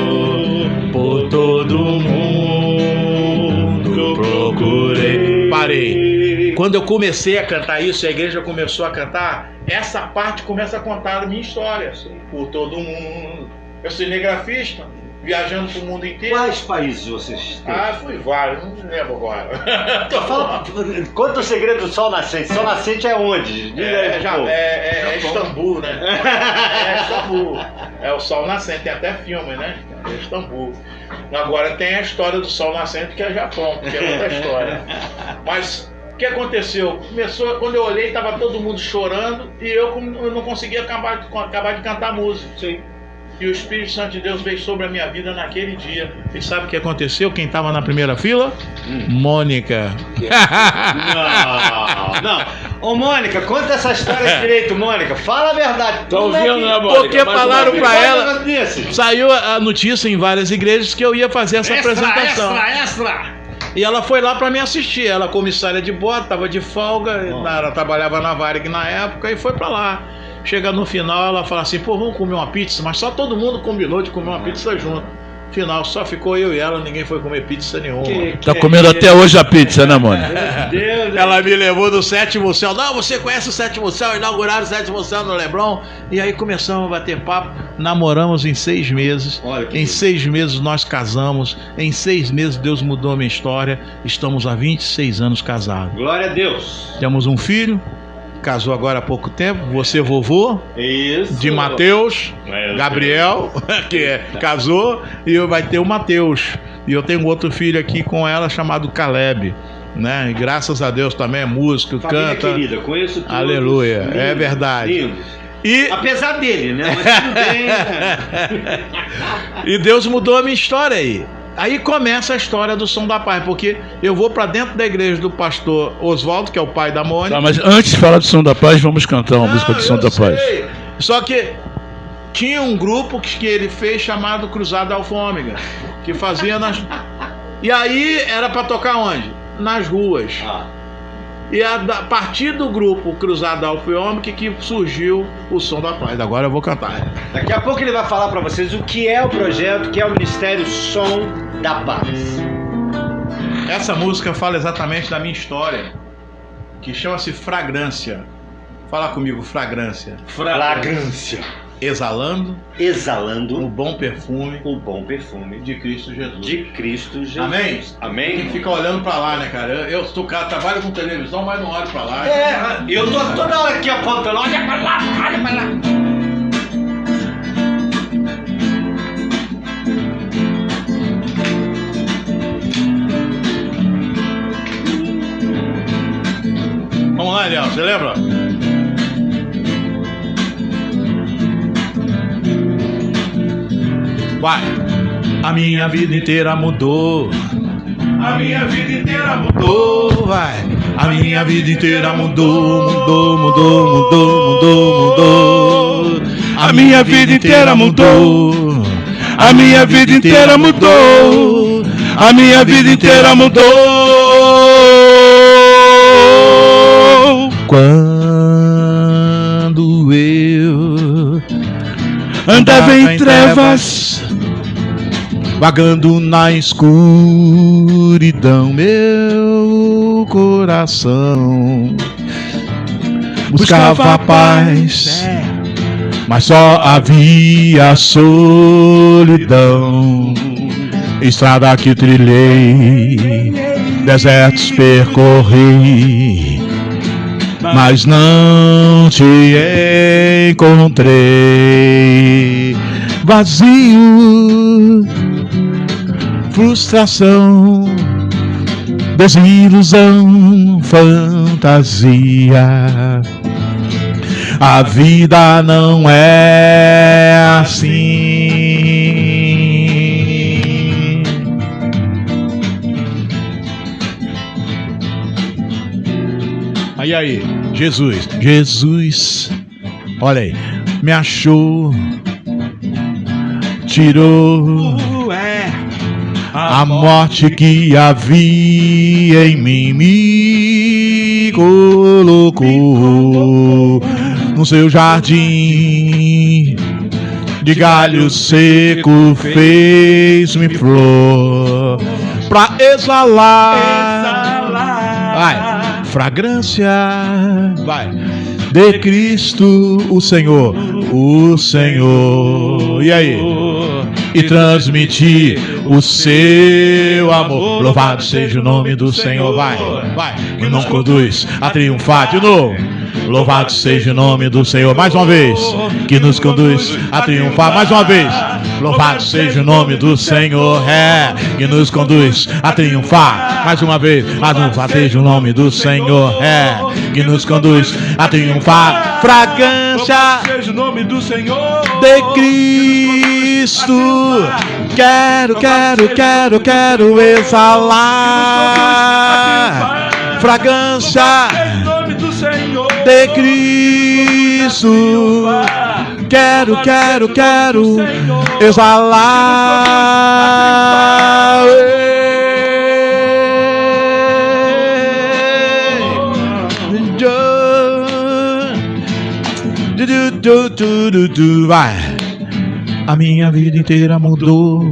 S3: Por todo mundo procurei. Parei. Quando eu comecei a cantar isso, a igreja começou a cantar, essa parte começa a contar a minha história. Por todo mundo. Eu sou cinegrafista, viajando pro mundo inteiro.
S1: Quais países vocês esteve?
S3: Fui vários, não me lembro agora.
S1: Conta o segredo do Sol Nascente. Sol Nascente é onde?
S3: É Istambul, né? É Istambul. É o Sol Nascente, tem até filme, né? É Istambul. Agora tem a história do Sol Nascente, que é Japão, que é outra história. Mas o que aconteceu? Começou, quando eu olhei, estava todo mundo chorando e eu não conseguia acabar de cantar música.
S1: Sim.
S3: E o Espírito Santo de Deus veio sobre a minha vida naquele dia. E sabe o que aconteceu? Quem estava na primeira fila? Mônica.
S1: Não. Ô, Mônica, conta essa história direito, Mônica. Fala a verdade.
S4: Tô ouvindo, né, Mônica?
S3: Porque falaram pra ela...
S1: Disse.
S3: Saiu a notícia em várias igrejas que eu ia fazer essa apresentação.
S1: Extra!
S3: E ela foi lá pra me assistir. Ela, comissária de bordo, tava de folga. Ela trabalhava na Varig na época e foi pra lá. Chega no final, ela fala assim, pô, vamos comer uma pizza? Mas só todo mundo combinou de comer uma pizza junto. No final, só ficou eu e ela, ninguém foi comer pizza nenhuma.
S2: Tá comendo até hoje a pizza, né, Mônica?
S3: Ela me levou do 7º céu. Não, você conhece o 7º céu? Inauguraram o 7º céu no Leblon. E aí começamos a bater papo. Namoramos em 6 meses. Em 6 meses nós casamos. Em 6 meses Deus mudou a minha história. Estamos há 26 anos casados.
S1: Glória a Deus.
S3: Temos um filho. Casou agora há pouco tempo. Você, vovô.
S1: Isso.
S3: De Mateus. Gabriel, que casou. E vai ter o Mateus. E eu tenho outro filho aqui com ela chamado Caleb. Né? E graças a Deus também é músico,
S1: Família
S3: canta.
S1: querida, conheço todos.
S3: Aleluia,
S1: Lindos,
S3: é verdade.
S1: Lindos.
S3: E...
S1: apesar dele, né? Mas tudo bem, né?
S3: E Deus mudou a minha história aí. Aí começa a história do Som da Paz, porque eu vou pra dentro da igreja do pastor Oswaldo, que é o pai da Mônica.
S2: Tá, mas antes de falar do Som da Paz, vamos cantar uma música do Som da Paz.
S3: Só que tinha um grupo que ele fez chamado Cruzada Alfômega, que fazia nas... E aí era pra tocar onde? Nas ruas. E a partir do grupo Cruzada Alfômega que surgiu o Som da Paz. Agora eu vou cantar.
S1: Daqui a pouco ele vai falar pra vocês o que é o projeto, o que é o Ministério Som da Paz.
S3: Essa música fala exatamente da minha história, que chama-se Fragrância. Fala comigo, Fragrância.
S1: Fragrância.
S3: Exalando
S1: Exalando
S3: o bom perfume
S1: de
S3: Cristo Jesus.
S1: De Cristo Jesus.
S3: Amém?
S1: Amém.
S3: Quem fica olhando pra lá, né, cara? Eu trabalho com televisão, mas não olho pra lá.
S1: Eu tô toda hora aqui apontando. Olha pra lá, olha pra lá.
S3: Vamos lá, Eliel, você lembra? Vai! A minha vida inteira mudou. A minha vida inteira mudou. Vai! A minha vida inteira mudou. Mudou.
S2: A minha vida inteira mudou. A minha vida inteira mudou. A minha vida inteira mudou.
S3: Quando eu
S2: andava em trevas,
S3: vagando na escuridão, meu coração buscava a paz, mas só havia solidão. Estrada que trilhei, desertos percorri, mas não te encontrei. Vazio, frustração, desilusão, fantasia. A vida não é assim. Aí, Jesus, olha aí, me achou, tirou a morte que havia em mim, me colocou no seu jardim de galho seco, fez-me flor pra exalar. Vai. Fragrância, vai, de Cristo o Senhor, e aí, e transmitir o seu amor, louvado seja o nome do Senhor, vai, que não conduz a triunfar de novo, Louvado seja o nome do Senhor. Mais uma vez, que nos conduz a triunfar. Mais uma vez. Louvado seja o nome do Senhor, que nos conduz a triunfar. Mais uma vez. Louvado seja o nome do Senhor, que nos conduz a triunfar. Fragrância
S2: seja o nome do Senhor
S3: de Cristo. Quero exalar. Fragrância de Cristo. Quero exalar. Vai. A minha vida inteira mudou.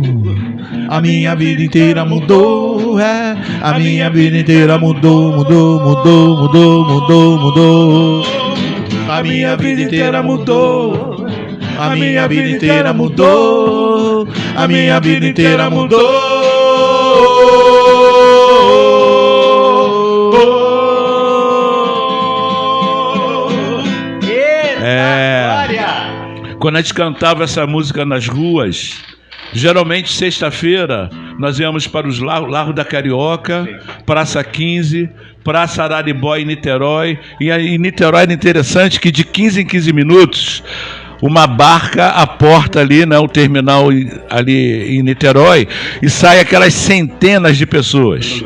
S3: A minha vida inteira mudou. A minha vida inteira mudou. A minha vida inteira mudou. A minha vida inteira mudou. A minha vida inteira mudou.
S2: Quando a gente cantava essa música nas ruas, geralmente sexta-feira nós íamos para os Largos da Carioca, Praça 15, Praça Araribó em Niterói. E em Niterói era interessante que de 15 em 15 minutos uma barca aporta ali, né, o terminal ali em Niterói, e sai aquelas centenas de pessoas.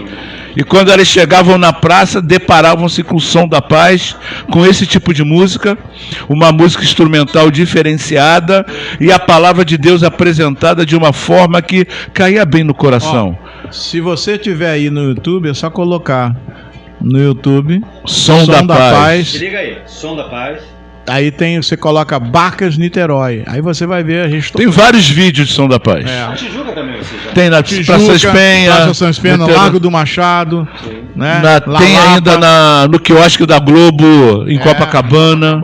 S2: E quando eles chegavam na praça, deparavam-se com o Som da Paz, com esse tipo de música, uma música instrumental diferenciada e a palavra de Deus apresentada de uma forma que caía bem no coração.
S3: Se você tiver aí no YouTube, é só colocar no YouTube
S2: Som da Paz.
S1: Se liga aí, Som da Paz.
S3: Aí você coloca Barcas Niterói. Aí você vai ver a gente.
S2: Tem vários vídeos de Som da Paz.
S1: Na Tijuca também, você já.
S2: Tem na Praça Espenha,
S3: Praça São Espenha, no Largo do Machado. Né?
S2: Tem ainda no quiosque da Globo, em Copacabana.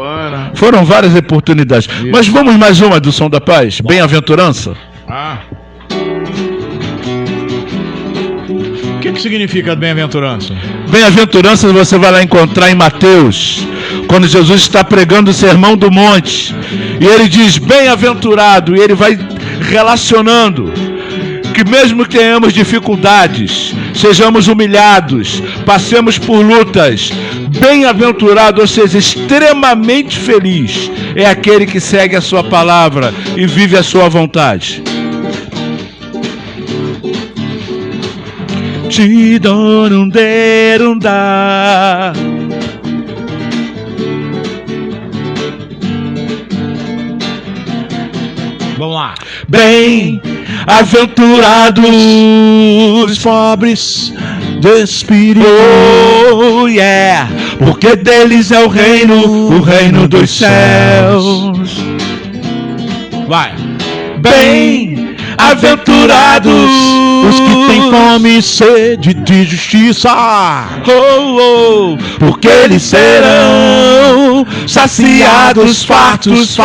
S2: Foram várias oportunidades. Isso. Mas vamos mais uma do Som da Paz. Bem-aventurança.
S3: O que significa bem-aventurança?
S2: Bem-aventurança você vai lá encontrar em Mateus, quando Jesus está pregando o Sermão do Monte, e ele diz bem-aventurado, e ele vai relacionando que mesmo que tenhamos dificuldades, sejamos humilhados, passemos por lutas, bem-aventurado, ou seja, extremamente feliz, é aquele que segue a sua palavra e vive a sua vontade.
S3: Vamos lá.
S2: Bem-aventurados
S3: os pobres de espírito,
S2: porque deles é o reino dos céus.
S3: Vai.
S2: Bem-aventurados
S3: os que têm fome e sede de justiça,
S2: porque eles serão saciados, fartos.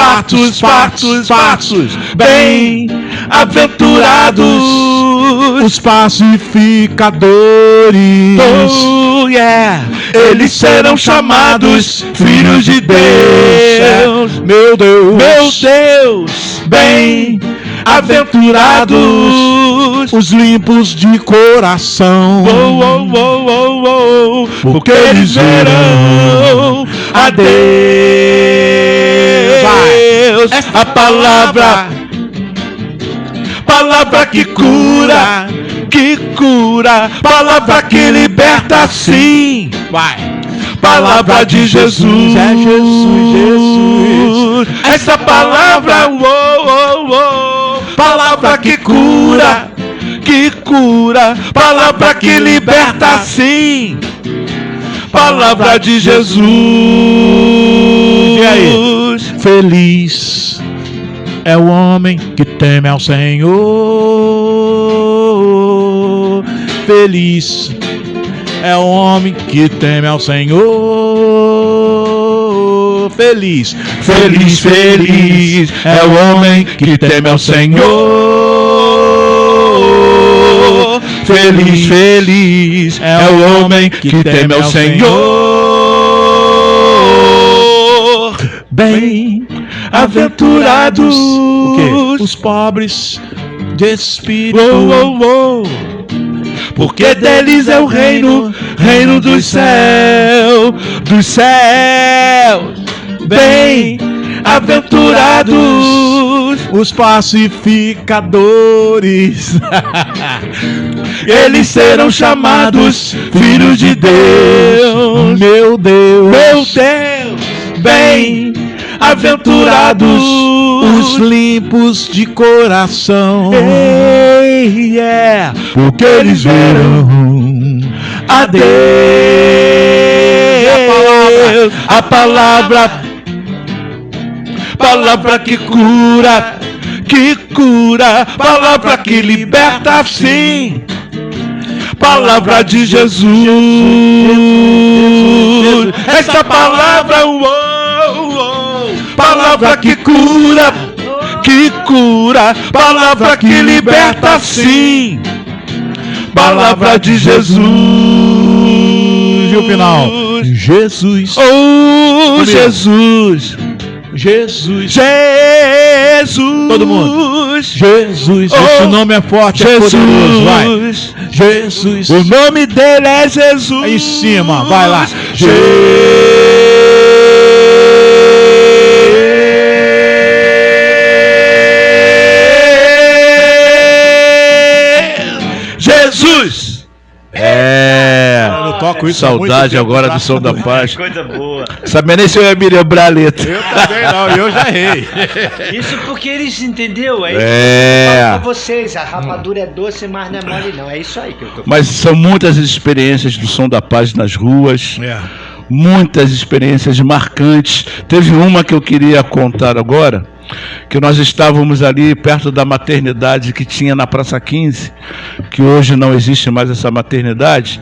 S2: Bem-aventurados
S3: os pacificadores,
S2: eles serão chamados filhos de Deus.
S3: Meu Deus,
S2: bem-aventurados
S3: os limpos de coração,
S2: porque eles verão a Deus. A palavra que cura, palavra que liberta, sim. Palavra de Jesus,
S3: é Jesus.
S2: Essa palavra, palavra que cura, palavra que liberta, sim. Palavra de Jesus.
S3: E aí? Feliz é o homem que teme ao Senhor. Feliz é o homem que teme ao Senhor. Feliz é o homem que teme ao Senhor. Feliz é o homem que teme ao Senhor.
S2: Bem-aventurados
S3: o quê? Os pobres de espírito,
S2: porque deles é o reino dos céus, Bem-aventurados
S3: os pacificadores,
S2: eles serão chamados filhos de Deus.
S3: Meu Deus,
S2: bem-aventurados
S3: os limpos de coração,
S2: porque eles verão a Deus. A palavra que cura, palavra que liberta, sim, palavra de Jesus. Esta palavra, palavra que cura, palavra que liberta, sim, palavra de Jesus.
S3: E o final, Jesus,
S2: Jesus,
S3: todo mundo, Jesus, esse nome é forte, é poderoso, vai, Jesus,
S2: o nome dele é Jesus,
S3: aí em cima, vai lá,
S2: Jesus.
S3: Eu toco isso.
S2: Saudade agora do Som da Paz.
S1: Coisa boa.
S2: Sabia nem se eu ia me lembrar a letra.
S3: Eu também não, eu já errei.
S1: Isso porque eles entenderam. É isso
S2: É.
S1: que eu falo pra vocês. A rapadura é doce, mas não é mole, não. É isso aí que eu tô falando.
S2: Mas são muitas experiências do Som da Paz nas ruas. Muitas experiências marcantes. Teve uma que eu queria contar agora, que nós estávamos ali perto da maternidade que tinha na Praça 15, que hoje não existe mais essa maternidade,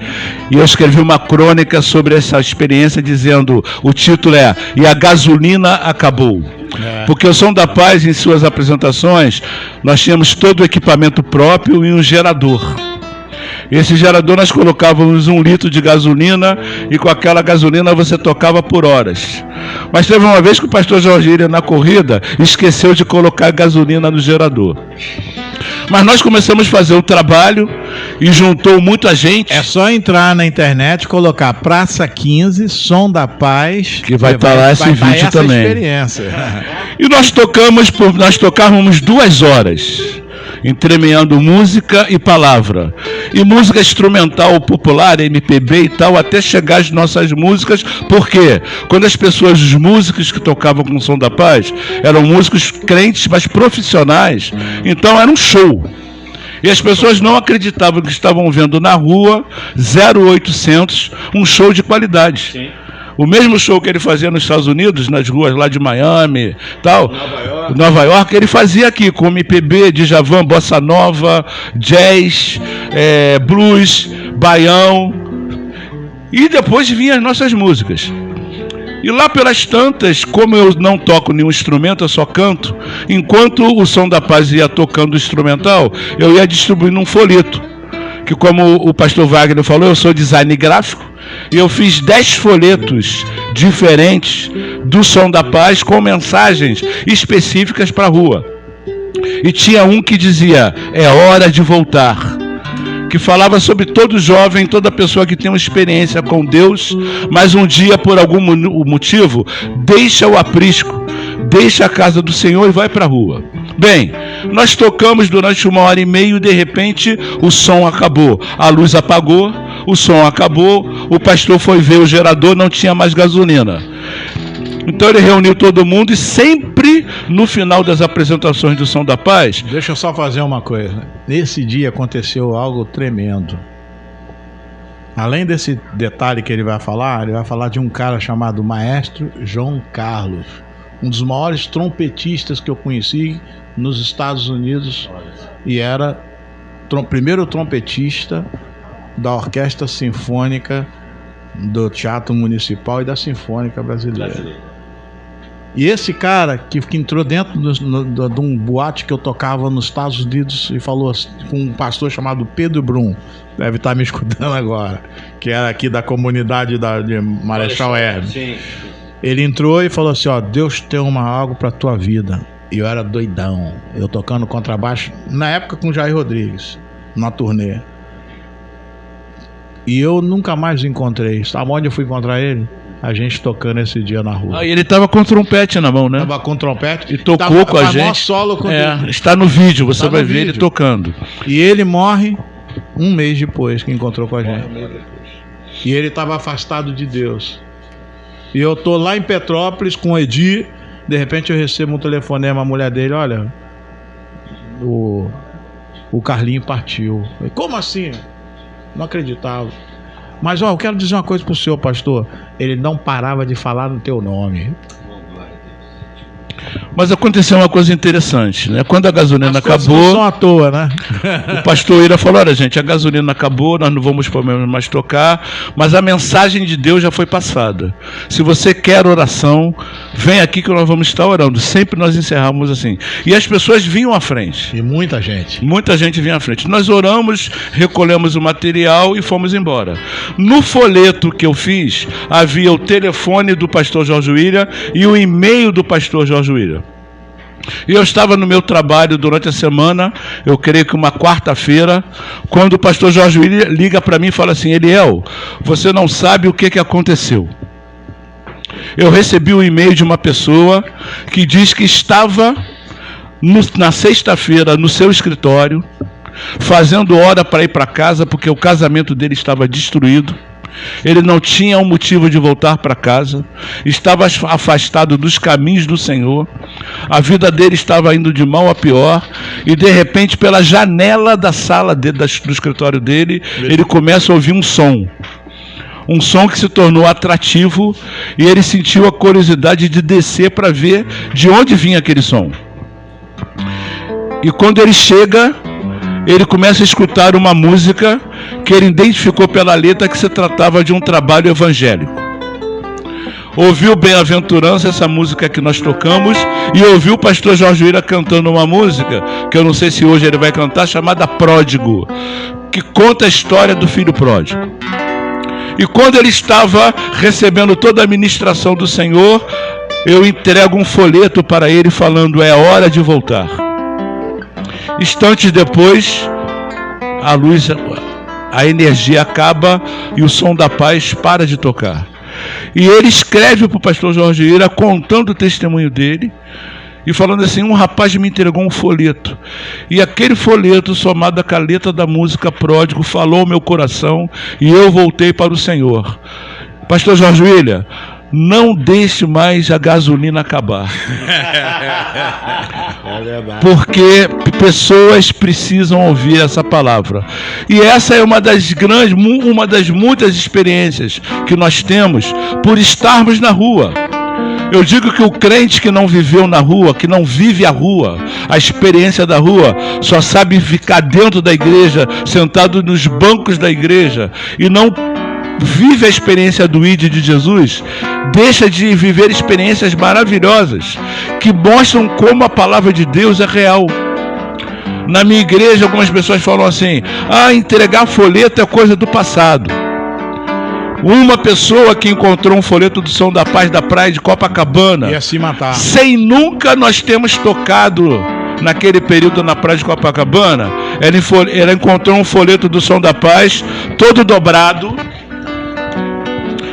S2: e eu escrevi uma crônica sobre essa experiência dizendo, o título é "E a gasolina acabou". Porque o Som da Paz, em suas apresentações, nós tínhamos todo o equipamento próprio e um gerador. Esse gerador nós colocávamos 1 litro de gasolina e com aquela gasolina você tocava por horas. Mas teve uma vez que o pastor Jorginho, na corrida, esqueceu de colocar gasolina no gerador. Mas nós começamos a fazer o trabalho e juntou muita gente.
S3: É só entrar na internet, colocar Praça 15, Som da Paz,
S2: que vai estar lá esse vídeo também.
S3: Experiência.
S2: E nós tocávamos 2 horas. Entremeando música e palavra, e música instrumental popular, MPB e tal, até chegar às nossas músicas, porque quando as pessoas, os músicos que tocavam com o Som da Paz, eram músicos crentes, mas profissionais, então era um show. E as pessoas não acreditavam que estavam vendo na rua 0800 um show de qualidade. Sim. O mesmo show que ele fazia nos Estados Unidos, nas ruas lá de Miami, tal, Nova York, ele fazia aqui com MPB, Djavan, Bossa Nova, Jazz, Blues, Baião, e depois vinham as nossas músicas. E lá pelas tantas, como eu não toco nenhum instrumento, eu só canto, enquanto o Som da Paz ia tocando o instrumental, eu ia distribuindo um folheto, que como o pastor Wagner falou, eu sou design gráfico, e eu fiz 10 folhetos diferentes do Som da Paz com mensagens específicas para a rua. E tinha um que dizia, é hora de voltar, que falava sobre todo jovem, toda pessoa que tem uma experiência com Deus, mas um dia, por algum motivo, deixa o aprisco, deixa a casa do Senhor e vai para a rua. Bem, nós tocamos durante 1h30 e de repente o som acabou, a luz apagou, o som acabou, o pastor foi ver o gerador, não tinha mais gasolina. Então ele reuniu todo mundo e sempre no final das apresentações do Som da Paz...
S3: Deixa eu só fazer uma coisa. Nesse dia aconteceu algo tremendo. Além desse detalhe que ele vai falar de um cara chamado Maestro João Carlos, um dos maiores trompetistas que eu conheci nos Estados Unidos, e era primeiro trompetista da Orquestra Sinfônica do Teatro Municipal e da Sinfônica Brasileira. E esse cara que entrou dentro de um boate que eu tocava nos Estados Unidos e falou com um pastor chamado Pedro Brum, deve estar me escutando agora, que era aqui da comunidade de Marechal Hermes. Ele entrou e falou assim, ó, Deus tem algo pra tua vida. E eu era doidão, eu tocando contrabaixo, na época com o Jair Rodrigues, na turnê. E eu nunca mais o encontrei. Sabe onde eu fui encontrar ele? A gente tocando esse dia na rua.
S2: E ele tava com trompete na mão, né?
S3: Tava com trompete.
S2: E tocou com a gente.
S3: Solo com
S2: está no vídeo, você vai ver ele tocando.
S3: E ele morre um mês depois que encontrou com a gente. E ele estava afastado de Deus. E eu tô lá em Petrópolis com o Edi. De repente eu recebo um telefonema, a mulher dele, olha, o Carlinho partiu. Eu falei, como assim? Não acreditava. Mas ó, eu quero dizer uma coisa pro senhor, pastor. Ele não parava de falar no teu nome.
S2: Mas aconteceu uma coisa interessante, né? Quando a gasolina acabou,
S3: não são à toa, né?
S2: O pastor Ira falou, olha gente, a gasolina acabou, nós não vamos mais tocar, mas a mensagem de Deus já foi passada. Se você quer oração, vem aqui que nós vamos estar orando. Sempre nós encerramos assim. E as pessoas vinham à frente.
S3: E muita gente.
S2: Muita gente vinha à frente. Nós oramos, recolhemos o material e fomos embora. No folheto que eu fiz, havia o telefone do pastor Jorge William e o e-mail do pastor Jorge William. E eu estava no meu trabalho durante a semana, eu creio que uma quarta-feira, quando o pastor Jorge William liga para mim e fala assim, Eliel, você não sabe o que aconteceu. Eu recebi um e-mail de uma pessoa que diz que estava na sexta-feira no seu escritório, fazendo hora para ir para casa, porque o casamento dele estava destruído. Ele não tinha um motivo de voltar para casa, estava afastado dos caminhos do Senhor, a vida dele estava indo de mal a pior, e de repente pela janela da sala dele, do escritório dele, ele começa a ouvir um som que se tornou atrativo, e ele sentiu a curiosidade de descer para ver de onde vinha aquele som. E quando ele chega, ele começa a escutar uma música que ele identificou pela letra que se tratava de um trabalho evangélico. Ouviu Bem-aventurança, essa música que nós tocamos, e ouviu o pastor Jorge William cantando uma música, que eu não sei se hoje ele vai cantar, chamada Pródigo, que conta a história do filho pródigo. E quando ele estava recebendo toda a ministração do Senhor, eu entrego um folheto para ele falando, é hora de voltar. Instantes depois, a luz, a energia acaba e o som da paz para de tocar. E ele escreve para o pastor Jorge Ira contando o testemunho dele e falando assim, um rapaz me entregou um folheto. E aquele folheto, somado com a letra da música Pródigo, falou ao meu coração e eu voltei para o Senhor. Pastor Jorge William, não deixe mais a gasolina acabar. Porque pessoas precisam ouvir essa palavra. E essa é uma das muitas experiências que nós temos por estarmos na rua. Eu digo que o crente que não viveu na rua, que não vive a rua, a experiência da rua, só sabe ficar dentro da igreja, sentado nos bancos da igreja, e não vive a experiência do ID de Jesus, deixa de viver experiências maravilhosas que mostram como a palavra de Deus é real. Na minha igreja, algumas pessoas falam assim, entregar folheto é coisa do passado. Uma pessoa que encontrou um folheto do Som da Paz da praia de Copacabana,
S3: ia se matar.
S2: Sem nunca nós temos tocado naquele período na praia de Copacabana, ela encontrou um folheto do Som da Paz, todo dobrado,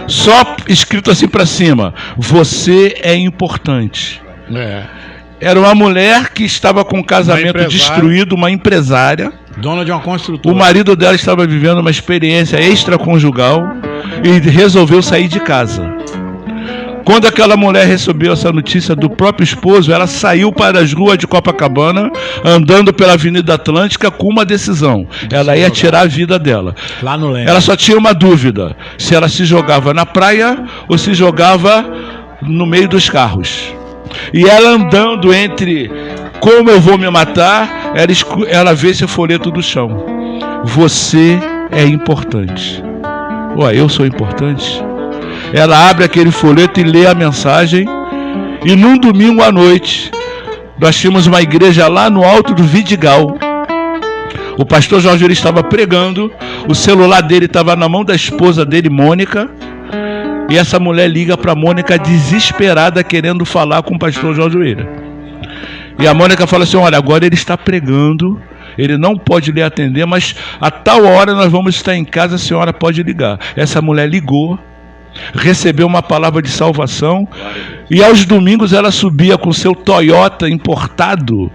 S2: só escrito assim para cima, você é importante. Era uma mulher que estava com um casamento destruído, uma empresária,
S3: dona de uma construtora.
S2: O marido dela estava vivendo uma experiência extraconjugal e resolveu sair de casa. Quando aquela mulher recebeu essa notícia do próprio esposo, ela saiu para as ruas de Copacabana, andando pela Avenida Atlântica com uma decisão. Ela ia tirar a vida dela.
S3: Lá no Leme.
S2: Ela só tinha uma dúvida, se ela se jogava na praia ou se jogava no meio dos carros. E ela andando entre como eu vou me matar, ela vê esse folheto do chão. Você é importante. Eu sou importante? Ela abre aquele folheto e lê a mensagem. E num domingo à noite, nós tínhamos uma igreja lá no alto do Vidigal. O pastor Jorge ele estava pregando, o celular dele estava na mão da esposa dele, Mônica, E essa mulher liga para a Mônica desesperada, querendo falar com o pastor Jorge William. E a Mônica fala assim: olha, agora ele está pregando, ele não pode lhe atender, mas a tal hora nós vamos estar em casa, a senhora pode ligar. Essa mulher ligou, recebeu uma palavra de salvação, e aos domingos ela subia com seu Toyota importado,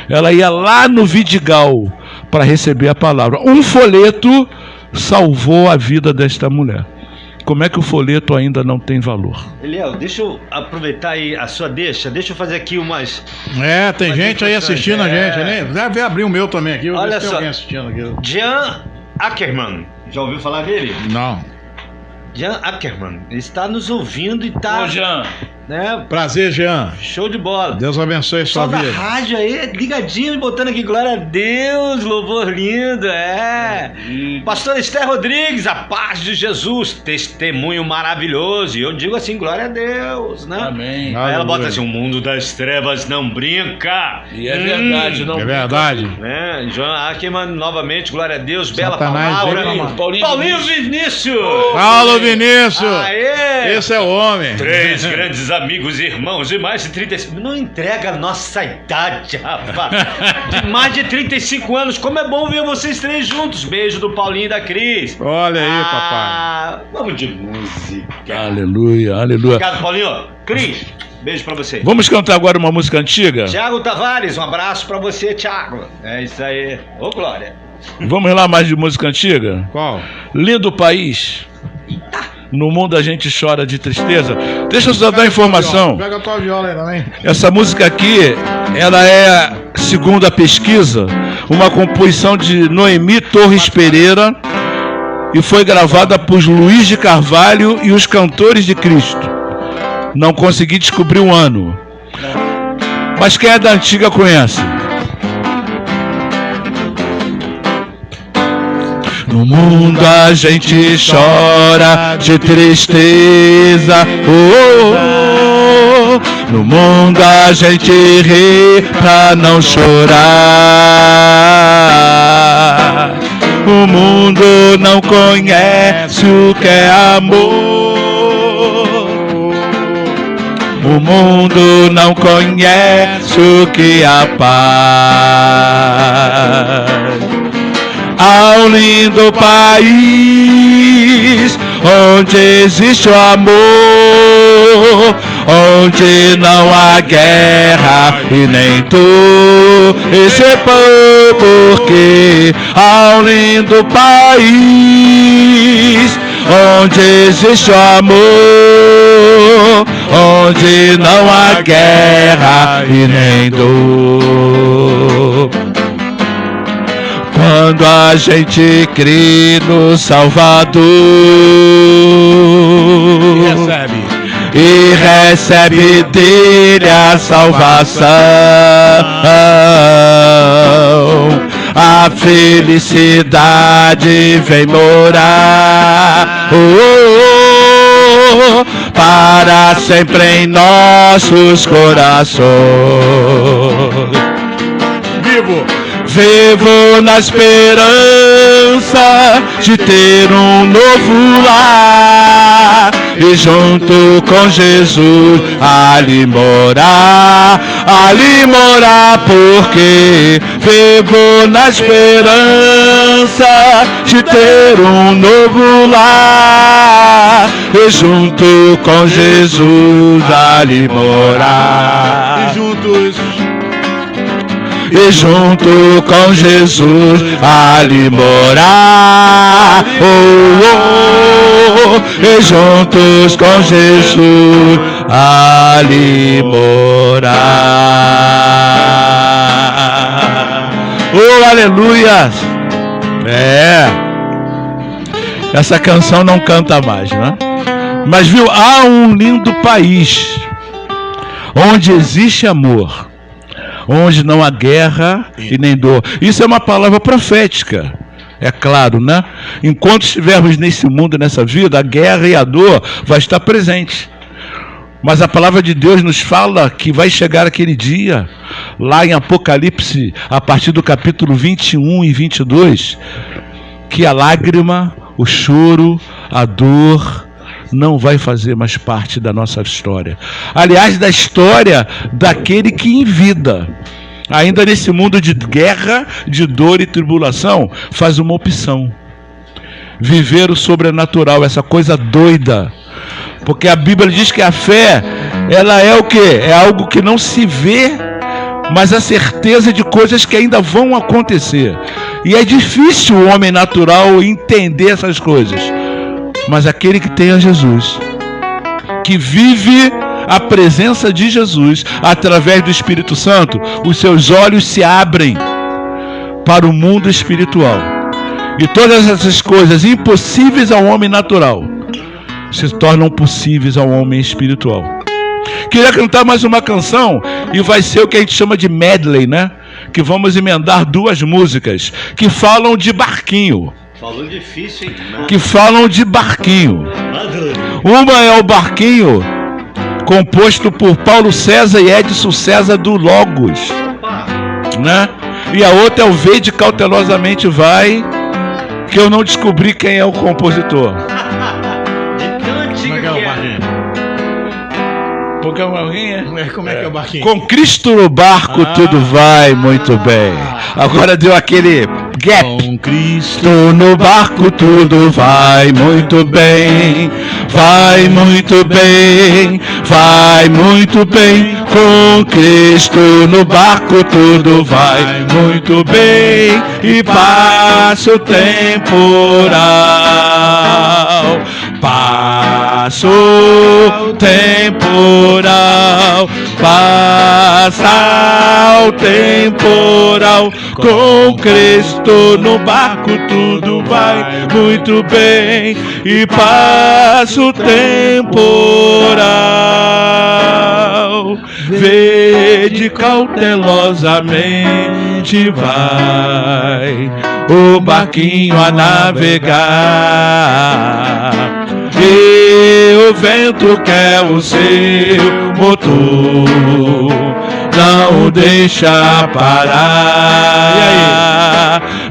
S2: ela ia lá no Vidigal para receber a palavra. Um folheto salvou a vida desta mulher. Como é que o folheto ainda não tem valor?
S1: Eliel, deixa eu aproveitar aí a sua deixa eu fazer aqui umas...
S3: tem gente aí assistindo a gente, né? Deve abrir o meu também aqui,
S1: olha só, tem
S3: alguém assistindo aqui.
S1: Jan Ackerman, já ouviu falar dele?
S3: Não.
S1: Jan Ackerman, ele está nos ouvindo e tá...
S2: Ô, Jan.
S1: Né?
S3: Prazer, Jean.
S1: Show de bola.
S3: Deus abençoe sua vida.
S1: Só da rádio aí, ligadinho, botando aqui, glória a Deus, louvor lindo, Pastor Esther Rodrigues, a paz de Jesus, testemunho maravilhoso. E eu digo assim, glória a Deus, né?
S2: Amém.
S1: Aí ela bota assim, o mundo das trevas não brinca.
S2: E é verdade, não
S3: é verdade.
S1: Né? João Ackerman, novamente, glória a Deus, bela
S3: Satanás
S1: palavra. Paulinho Vinícius.
S3: Paulo Vinícius.
S1: Aê.
S3: Esse é o homem.
S1: 3 grandes amigos e irmãos de mais de 35... Não entrega a nossa idade, rapaz. De mais de 35 anos. Como é bom ver vocês 3 juntos. Beijo do Paulinho e da Cris.
S3: Olha aí, papai.
S1: Vamos de música.
S2: Aleluia, aleluia.
S1: Obrigado, Paulinho. Cris, beijo pra você.
S2: Vamos cantar agora uma música antiga?
S1: Tiago Tavares, um abraço pra você, Tiago. É isso aí. Ô, glória.
S2: Vamos lá mais de música antiga?
S3: Qual?
S2: Lindo País. No mundo a gente chora de tristeza. Deixa eu só dar informação.
S3: Pega a tua viola aí também.
S2: Essa música aqui, ela é, segundo a pesquisa, uma composição de Noemi Torres Pereira e foi gravada por Luiz de Carvalho e os Cantores de Cristo. Não consegui descobrir o ano, mas quem é da antiga conhece. No mundo a gente chora de tristeza, no mundo a gente ri pra não chorar. O mundo não conhece o que é amor. O mundo não conhece o que é a paz. Ao lindo país, onde existe o amor, onde não há guerra e nem dor, esse é porque ao lindo país, onde existe o amor, onde não há guerra e nem dor. Quando a gente crê no Salvador e recebe dele a salvação, a felicidade vem morar para sempre em nossos corações. Vivo na esperança de ter um novo lar e junto com Jesus ali morar, porque vivo na esperança de ter um novo lar e junto com Jesus ali morar. E junto com Jesus ali morar, e juntos com Jesus ali morar. Oh, aleluia! Essa canção não canta mais, né? Mas viu, há um lindo país onde existe amor, onde não há guerra e nem dor. Isso é uma palavra profética, é claro, né? Enquanto estivermos nesse mundo, nessa vida, a guerra e a dor vai estar presente. Mas a palavra de Deus nos fala que vai chegar aquele dia, lá em Apocalipse, a partir do capítulo 21 e 22, que a lágrima, o choro, a dor não vai fazer mais parte da nossa história. Aliás, da história daquele que em vida, ainda nesse mundo de guerra, de dor e tribulação, faz uma opção: viver o sobrenatural, essa coisa doida. Porque a Bíblia diz que a fé, ela é o quê? É algo que não se vê, mas a certeza de coisas que ainda vão acontecer. E é difícil o homem natural entender essas coisas. Mas aquele que tem a Jesus, que vive a presença de Jesus através do Espírito Santo, os seus olhos se abrem para o mundo espiritual. E todas essas coisas impossíveis ao homem natural se tornam possíveis ao homem espiritual. Queria cantar mais uma canção, e vai ser o que a gente chama de medley, né? Que vamos emendar duas músicas que falam de barquinho.
S1: Falou difícil, hein?
S2: Que falam de barquinho. Uma é o barquinho composto por Paulo César e Edson César do Logos, né? E a outra é o Vede Cautelosamente Vai, que eu não descobri quem é o compositor.
S3: Porque é o barquinho? Como é que é o barquinho?
S2: Com Cristo no barco tudo vai muito bem. Agora deu aquele gap. Com Cristo no barco tudo vai muito bem. Vai muito bem. Vai muito bem. Com Cristo no barco tudo vai muito bem. E passa o temporal. Passa o temporal, passa o temporal, com Cristo no barco tudo vai muito bem, e passa o temporal, vede cautelosamente vai o barquinho a navegar. E o vento quer o seu motor, não o deixa parar.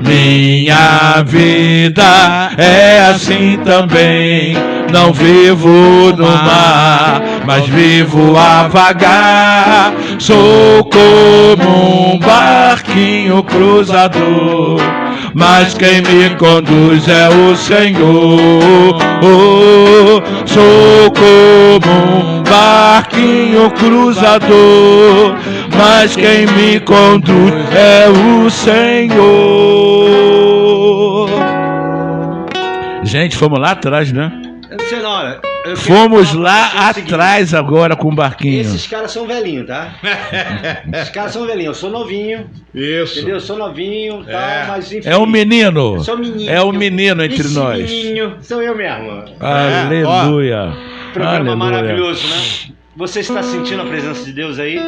S2: Minha vida é assim também, não vivo no mar, mas vivo a vagar. Sou como um barquinho cruzador, mas quem me conduz é o Senhor. Sou como um barquinho cruzador, mas quem me conduz é o Senhor. Gente, fomos lá atrás, né?
S1: Senhora,
S2: fomos lá atrás agora com o barquinho.
S1: Esses caras são velhinhos, tá? Esses caras são velhinhos. Eu sou novinho.
S3: Isso.
S1: Entendeu? Eu sou novinho, tal, mas enfim.
S2: É um menino.
S1: Eu sou menino.
S2: É um menino entre
S1: esse
S2: nós.
S1: Menino, sou eu mesmo.
S2: Aleluia.
S1: Programa
S2: Aleluia.
S1: maravilhoso, né? Você está sentindo a presença de Deus aí?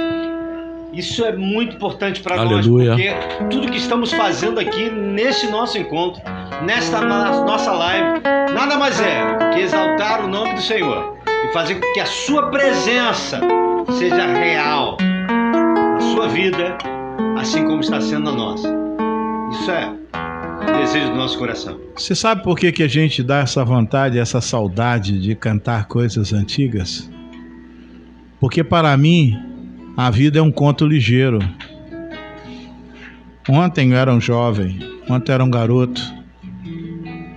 S1: Isso é muito importante para nós, porque tudo que estamos fazendo aqui nesse nosso encontro, nesta nossa live, nada mais é que exaltar o nome do Senhor e fazer com que a sua presença seja real na sua vida, assim como está sendo na nossa. Isso é o desejo do nosso coração.
S3: Você sabe por que a gente dá essa vontade, essa saudade de cantar coisas antigas? Porque para mim a vida é um conto ligeiro. Ontem eu era um jovem, ontem eu era um garoto,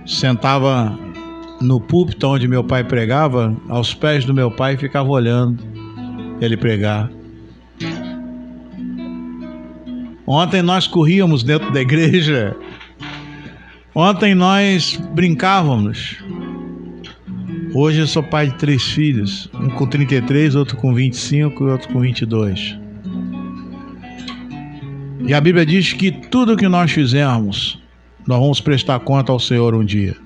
S3: sentava no púlpito onde meu pai pregava, aos pés do meu pai, e ficava olhando ele pregar. Ontem nós corríamos dentro da igreja, ontem nós brincávamos. Hoje eu sou pai de 3 filhos, um com 33, outro com 25 e outro com 22. E a Bíblia diz que tudo que nós fizermos, nós vamos prestar conta ao Senhor um dia.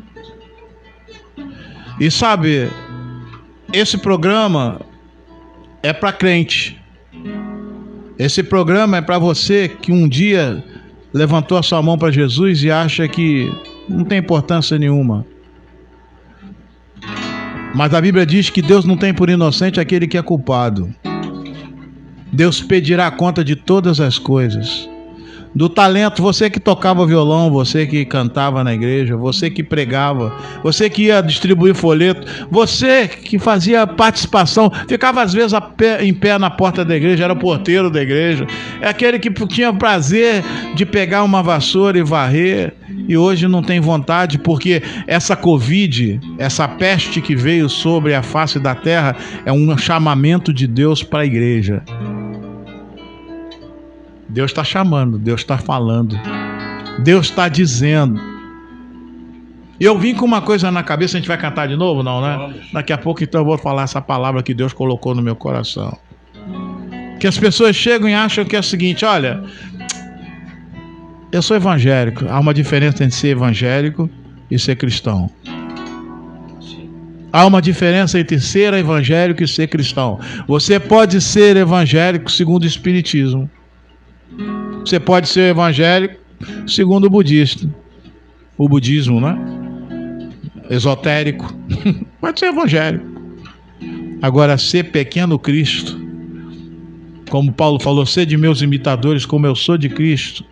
S3: E sabe, esse programa é para crente. Esse programa é para você que um dia levantou a sua mão para Jesus e acha que não tem importância nenhuma. Mas a Bíblia diz que Deus não tem por inocente aquele que é culpado. Deus pedirá conta de todas as coisas. do talento, você que tocava violão, você que cantava na igreja, você que pregava, você que ia distribuir folheto, você que fazia participação, ficava às vezes em pé na porta da igreja, era porteiro da igreja, é aquele que tinha o prazer de pegar uma vassoura e varrer, e hoje não tem vontade, porque essa Covid, essa peste que veio sobre a face da terra, é um chamamento de Deus para a igreja. Deus está chamando, Deus está falando, Deus está dizendo. Eu vim com uma coisa na cabeça, a gente vai cantar de novo, não, né? Daqui a pouco então eu vou falar essa palavra que Deus colocou no meu coração. Que as pessoas chegam e acham que é o seguinte, olha, eu sou evangélico, há uma diferença entre ser evangélico e ser cristão. Há uma diferença entre ser evangélico e ser cristão. Você pode ser evangélico segundo o Espiritismo. Você pode ser evangélico segundo o budista. O budismo, né? Esotérico. Pode ser evangélico. Agora, ser pequeno Cristo, como Paulo falou, ser de meus imitadores como eu sou de Cristo,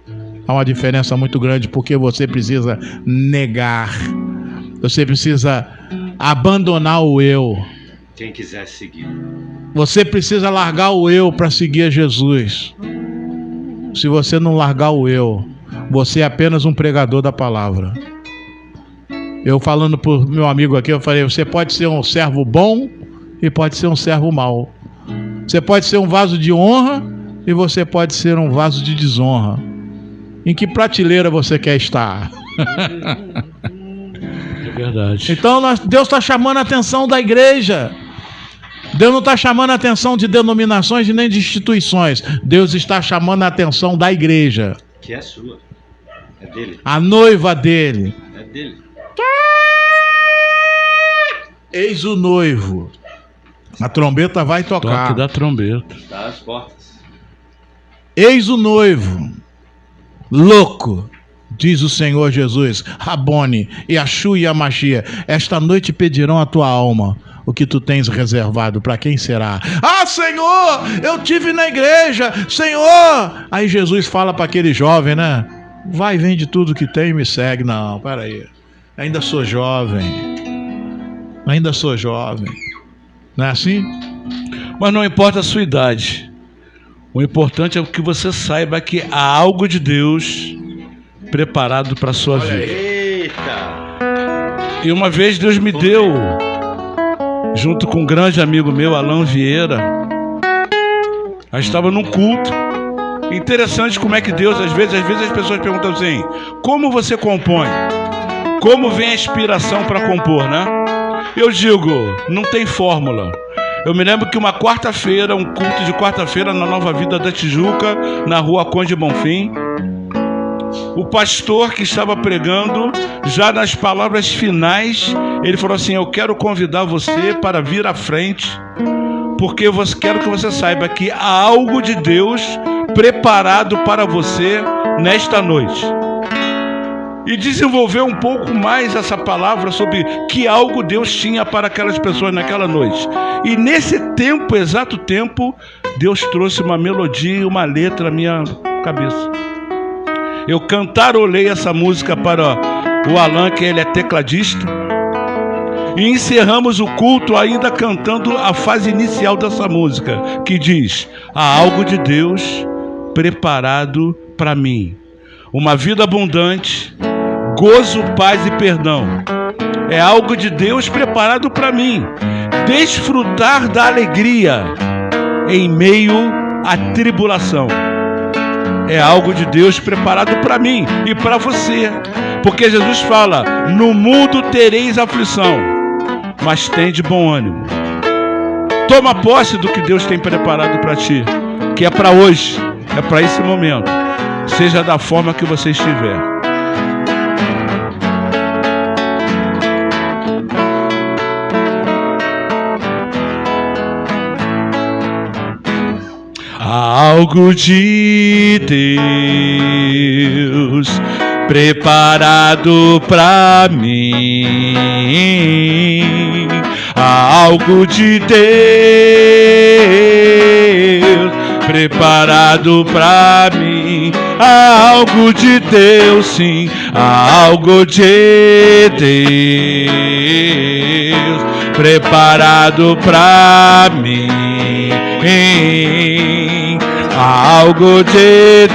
S3: há uma diferença muito grande, porque você precisa negar. Você precisa abandonar o eu.
S1: Quem quiser seguir.
S3: Você precisa largar o eu para seguir a Jesus. Se você não largar o eu, você é apenas um pregador da palavra. Eu falando pro meu amigo aqui, eu falei, você pode ser um servo bom e pode ser um servo mau. Você pode ser um vaso de honra e você pode ser um vaso de desonra. Em que prateleira você quer estar?
S2: É verdade.
S3: Então Deus está chamando a atenção da igreja. Deus não está chamando a atenção de denominações e nem de instituições. Deus está chamando a atenção da igreja.
S1: Que é sua. É dele.
S3: A noiva dele.
S1: É dele.
S3: Eis o noivo. A trombeta vai tocar.
S2: Toque da trombeta.
S1: Dá as portas.
S3: Eis o noivo. Louco. Diz o Senhor Jesus. Rabone, Yahshua e Yamashia. Esta noite pedirão a tua alma. O que tu tens reservado, para quem será? Ah, Senhor, eu tive na igreja, Senhor. Aí Jesus fala para aquele jovem, né? Vai, vende tudo que tem e me segue. Não, peraí. Ainda sou jovem. Ainda sou jovem. Não é assim?
S2: Mas não importa a sua idade. O importante é que você saiba que há algo de Deus preparado para a sua vida.
S1: Eita!
S2: E uma vez Deus me deu, junto com um grande amigo meu, Alain Vieira, a gente estava num culto. Interessante como é que Deus, às vezes as pessoas perguntam assim, como você compõe? Como vem a inspiração para compor, né? Eu digo, não tem fórmula. Eu me lembro que uma quarta-feira, um culto de quarta-feira na Nova Vida da Tijuca, na rua Conde Bonfim, o pastor que estava pregando, já nas palavras finais, ele falou assim, eu quero convidar você para vir à frente, porque eu quero que você saiba que há algo de Deus preparado para você nesta noite. E desenvolveu um pouco mais essa palavra sobre que algo Deus tinha para aquelas pessoas naquela noite. E nesse tempo, exato tempo, Deus trouxe uma melodia e uma letra à minha cabeça. Eu cantarolei essa música para o Alan, que ele é tecladista, e encerramos o culto ainda cantando a fase inicial dessa música, que diz, há algo de Deus preparado para mim. Uma vida abundante, gozo, paz e perdão. É algo de Deus preparado para mim. Desfrutar da alegria em meio à tribulação. É algo de Deus preparado para mim e para você. Porque Jesus fala, no mundo tereis aflição, mas tende bom ânimo. Toma posse do que Deus tem preparado para ti, que é para hoje, é para esse momento, seja da forma que você estiver. Há algo de Deus preparado para mim. Há algo de Deus preparado pra mim. Há algo de Deus, sim, há algo de Deus preparado pra mim. Há algo de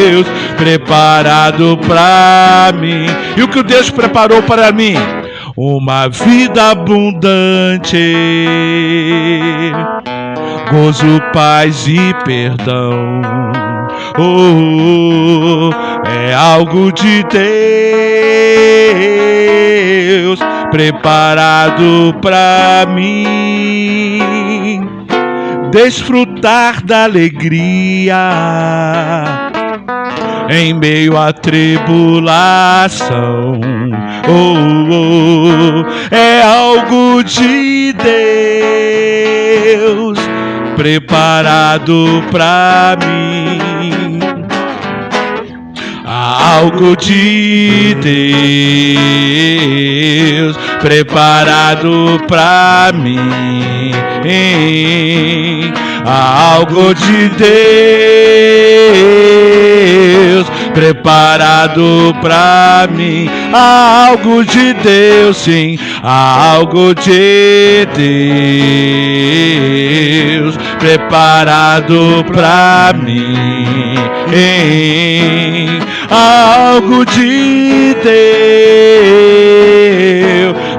S2: Deus preparado pra mim. E o que Deus preparou para mim? Uma vida abundante, gozo, paz e perdão. É algo de Deus preparado pra mim. Desfrutar da alegria em meio à tribulação. É algo de Deus preparado pra mim. Algo de Deus preparado pra mim. Algo de Deus preparado pra mim. Algo de Deus, sim, algo de Deus preparado pra mim. Algo de Deus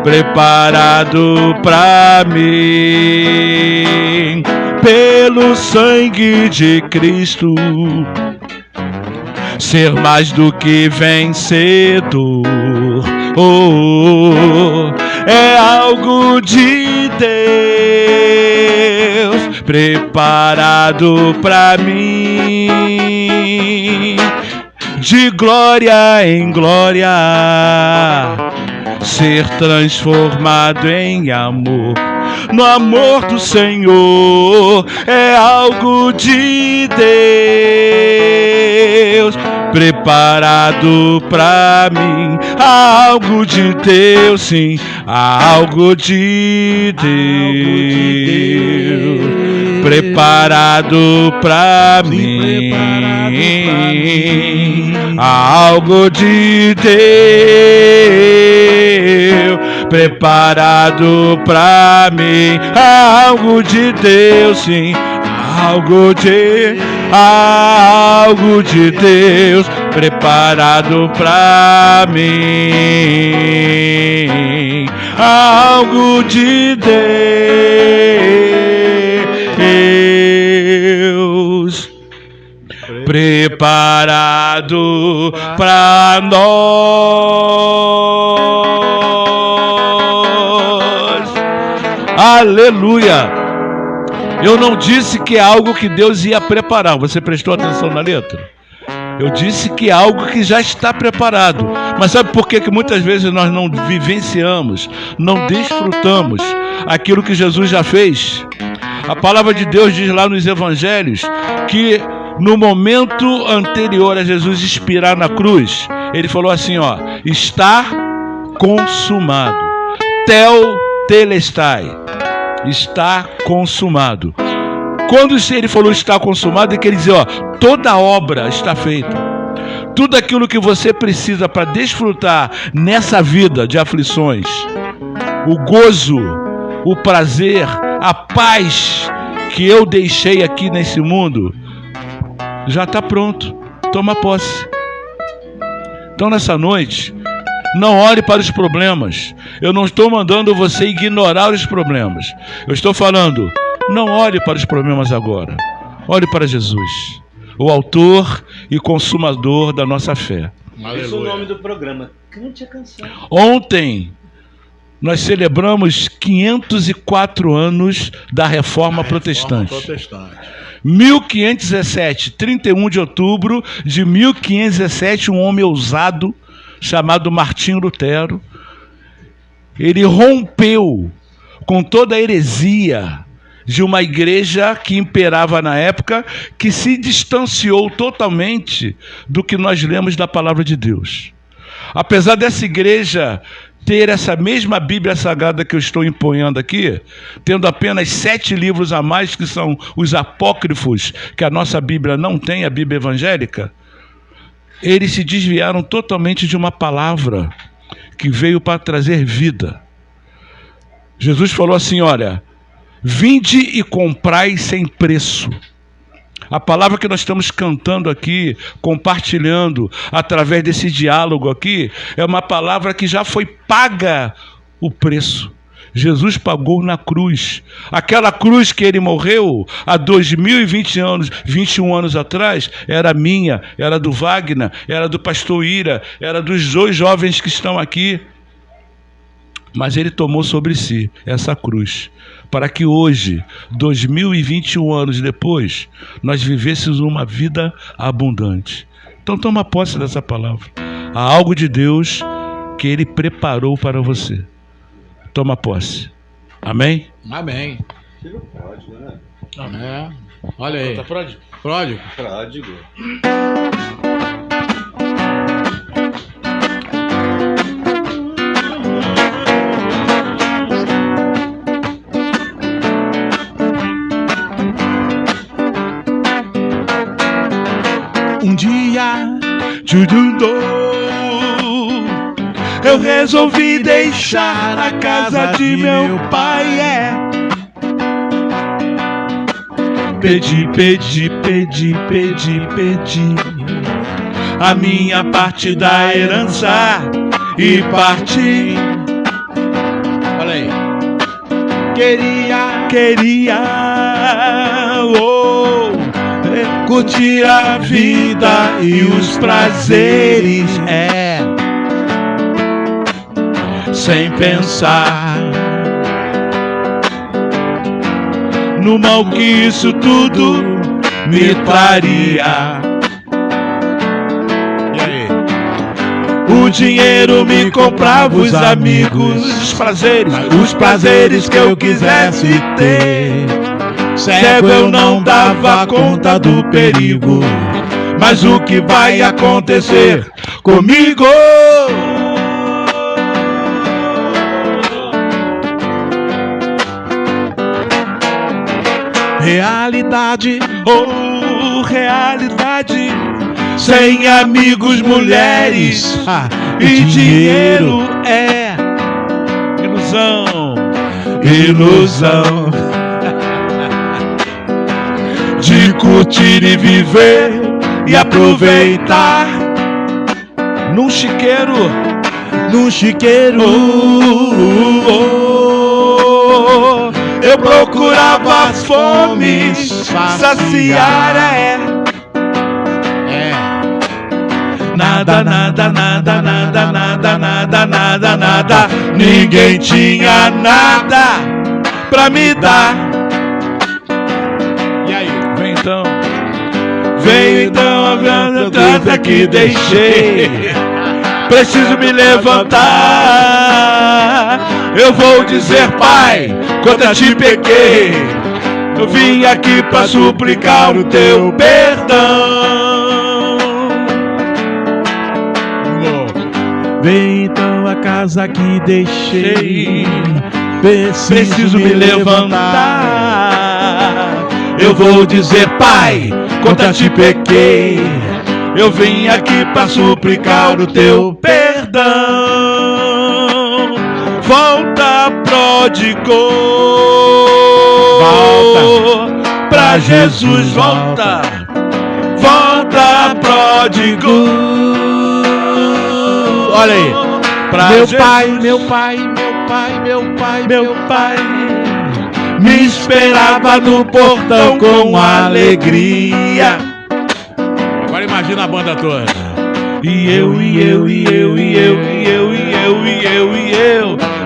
S2: preparado pra mim. Pelo sangue de Cristo, ser mais do que vencedor. É algo de Deus preparado pra mim. De glória em glória, ser transformado em amor. No amor do Senhor é algo de Deus preparado pra mim. Algo de Deus, sim, algo de Deus preparado pra mim. Algo de Deus preparado pra mim. Algo de Deus, sim, algo de Deus preparado pra mim. Algo de Deus preparado pra nós. Aleluia! Eu não disse que é algo que Deus ia preparar. Você prestou atenção na letra? Eu disse que é algo que já está preparado. Mas sabe por que muitas vezes nós não vivenciamos, não desfrutamos aquilo que Jesus já fez? A palavra de Deus diz lá nos evangelhos que no momento anterior a Jesus expirar na cruz, ele falou assim, ó, está consumado. Telestai. Está consumado. Quando ele falou está consumado, ele quer dizer, ó, toda obra está feita. Tudo aquilo que você precisa para desfrutar nessa vida de aflições, o gozo, o prazer, a paz que eu deixei aqui nesse mundo, já está pronto. Toma posse. Então nessa noite, não olhe para os problemas. Eu não estou mandando você ignorar os problemas. Eu estou falando, não olhe para os problemas agora. Olhe para Jesus, o autor e consumador da nossa fé.
S1: Esse é o nome do programa. Cante a canção.
S2: Ontem nós celebramos 504 anos da Reforma Protestante. 1517, 31 de outubro de 1517, um homem ousado chamado Martinho Lutero, ele rompeu com toda a heresia de uma igreja que imperava na época, que se distanciou totalmente do que nós lemos da palavra de Deus. Apesar dessa igreja ter essa mesma Bíblia Sagrada que eu estou empunhando aqui, tendo apenas 7 livros a mais, que são os apócrifos, que a nossa Bíblia não tem, a Bíblia evangélica, eles se desviaram totalmente de uma palavra que veio para trazer vida. Jesus falou assim, olha, vinde e comprai sem preço. A palavra que nós estamos cantando aqui, compartilhando através desse diálogo aqui, é uma palavra que já foi paga o preço. Jesus pagou na cruz. Aquela cruz que ele morreu há 21 anos atrás, era minha, era do Wagner, era do pastor Ira, era dos 2 jovens que estão aqui. Mas ele tomou sobre si essa cruz, para que hoje, 2021 anos depois, nós vivêssemos uma vida abundante. Então toma posse dessa palavra. Há algo de Deus que Ele preparou para você. Toma posse. Amém?
S3: Amém.
S1: Filho pródigo, né?
S3: Amém. Olha aí.
S2: Tá pródigo?
S3: Pródigo.
S1: Pródigo.
S2: Um dia, eu resolvi deixar a casa de meu pai. Pedi a minha parte da herança e parti.
S3: Olha aí.
S2: Queria curtir a vida e os prazeres, sem pensar no mal que isso tudo me traria.
S3: E aí?
S2: O dinheiro me comprava os amigos, os prazeres que eu quisesse ter. Cego eu não dava conta do perigo, mas o que vai acontecer comigo? Realidade, realidade, sem amigos, mulheres e dinheiro é ilusão. De curtir e viver e aproveitar num chiqueiro, eu procurava fome saciar, nada, ninguém tinha nada pra me dar. Veio então a vida que deixei. Preciso me levantar. Eu vou dizer, Pai, quando eu te pequei, eu vim aqui para suplicar o teu perdão. Veio então a casa que deixei. Preciso me levantar. Eu vou dizer, Pai, contra te pequei, eu vim aqui para suplicar o teu perdão. Volta, pródigo, volta pra Jesus, volta, pródigo. Olha aí, pra meu pai me esperava no portão com alegria.
S3: Agora imagina a banda toda.
S2: E eu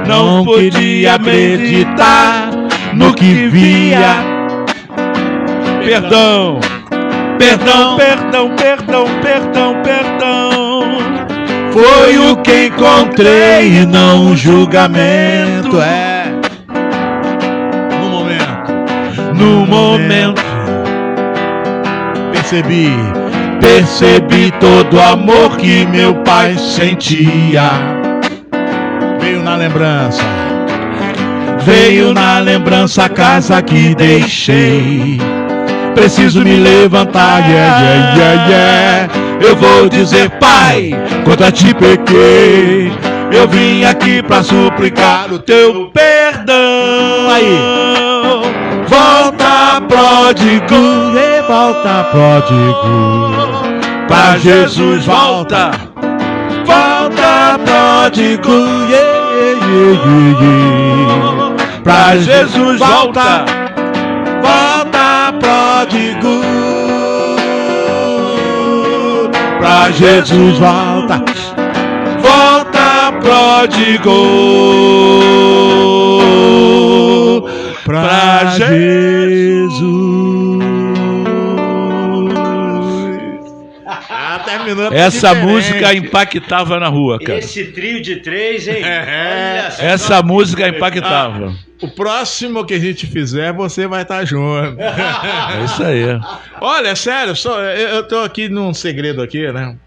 S2: não podia acreditar no que via. Perdão. Foi o que encontrei e não um julgamento. No momento percebi todo o amor que meu pai sentia.
S3: na lembrança.
S2: Veio na lembrança a casa que deixei. Preciso me levantar, Eu vou dizer, Pai, contra ti pequei. Eu vim aqui pra suplicar o teu perdão.
S3: Aí.
S2: Volta, pródigo, volta, pródigo. Pra Jesus, volta. Volta, pródigo, Pra Jesus, volta. Volta, pródigo. Pra Jesus, volta. Volta, pródigo. Pra Jesus.
S3: Terminou.
S2: Essa música impactava na rua, cara.
S1: Esse trio de três, hein? Olha só.
S2: Essa música impactava.
S3: O próximo que a gente fizer, você vai estar junto.
S2: É isso aí.
S3: Olha, sério, eu tô aqui num segredo aqui, né?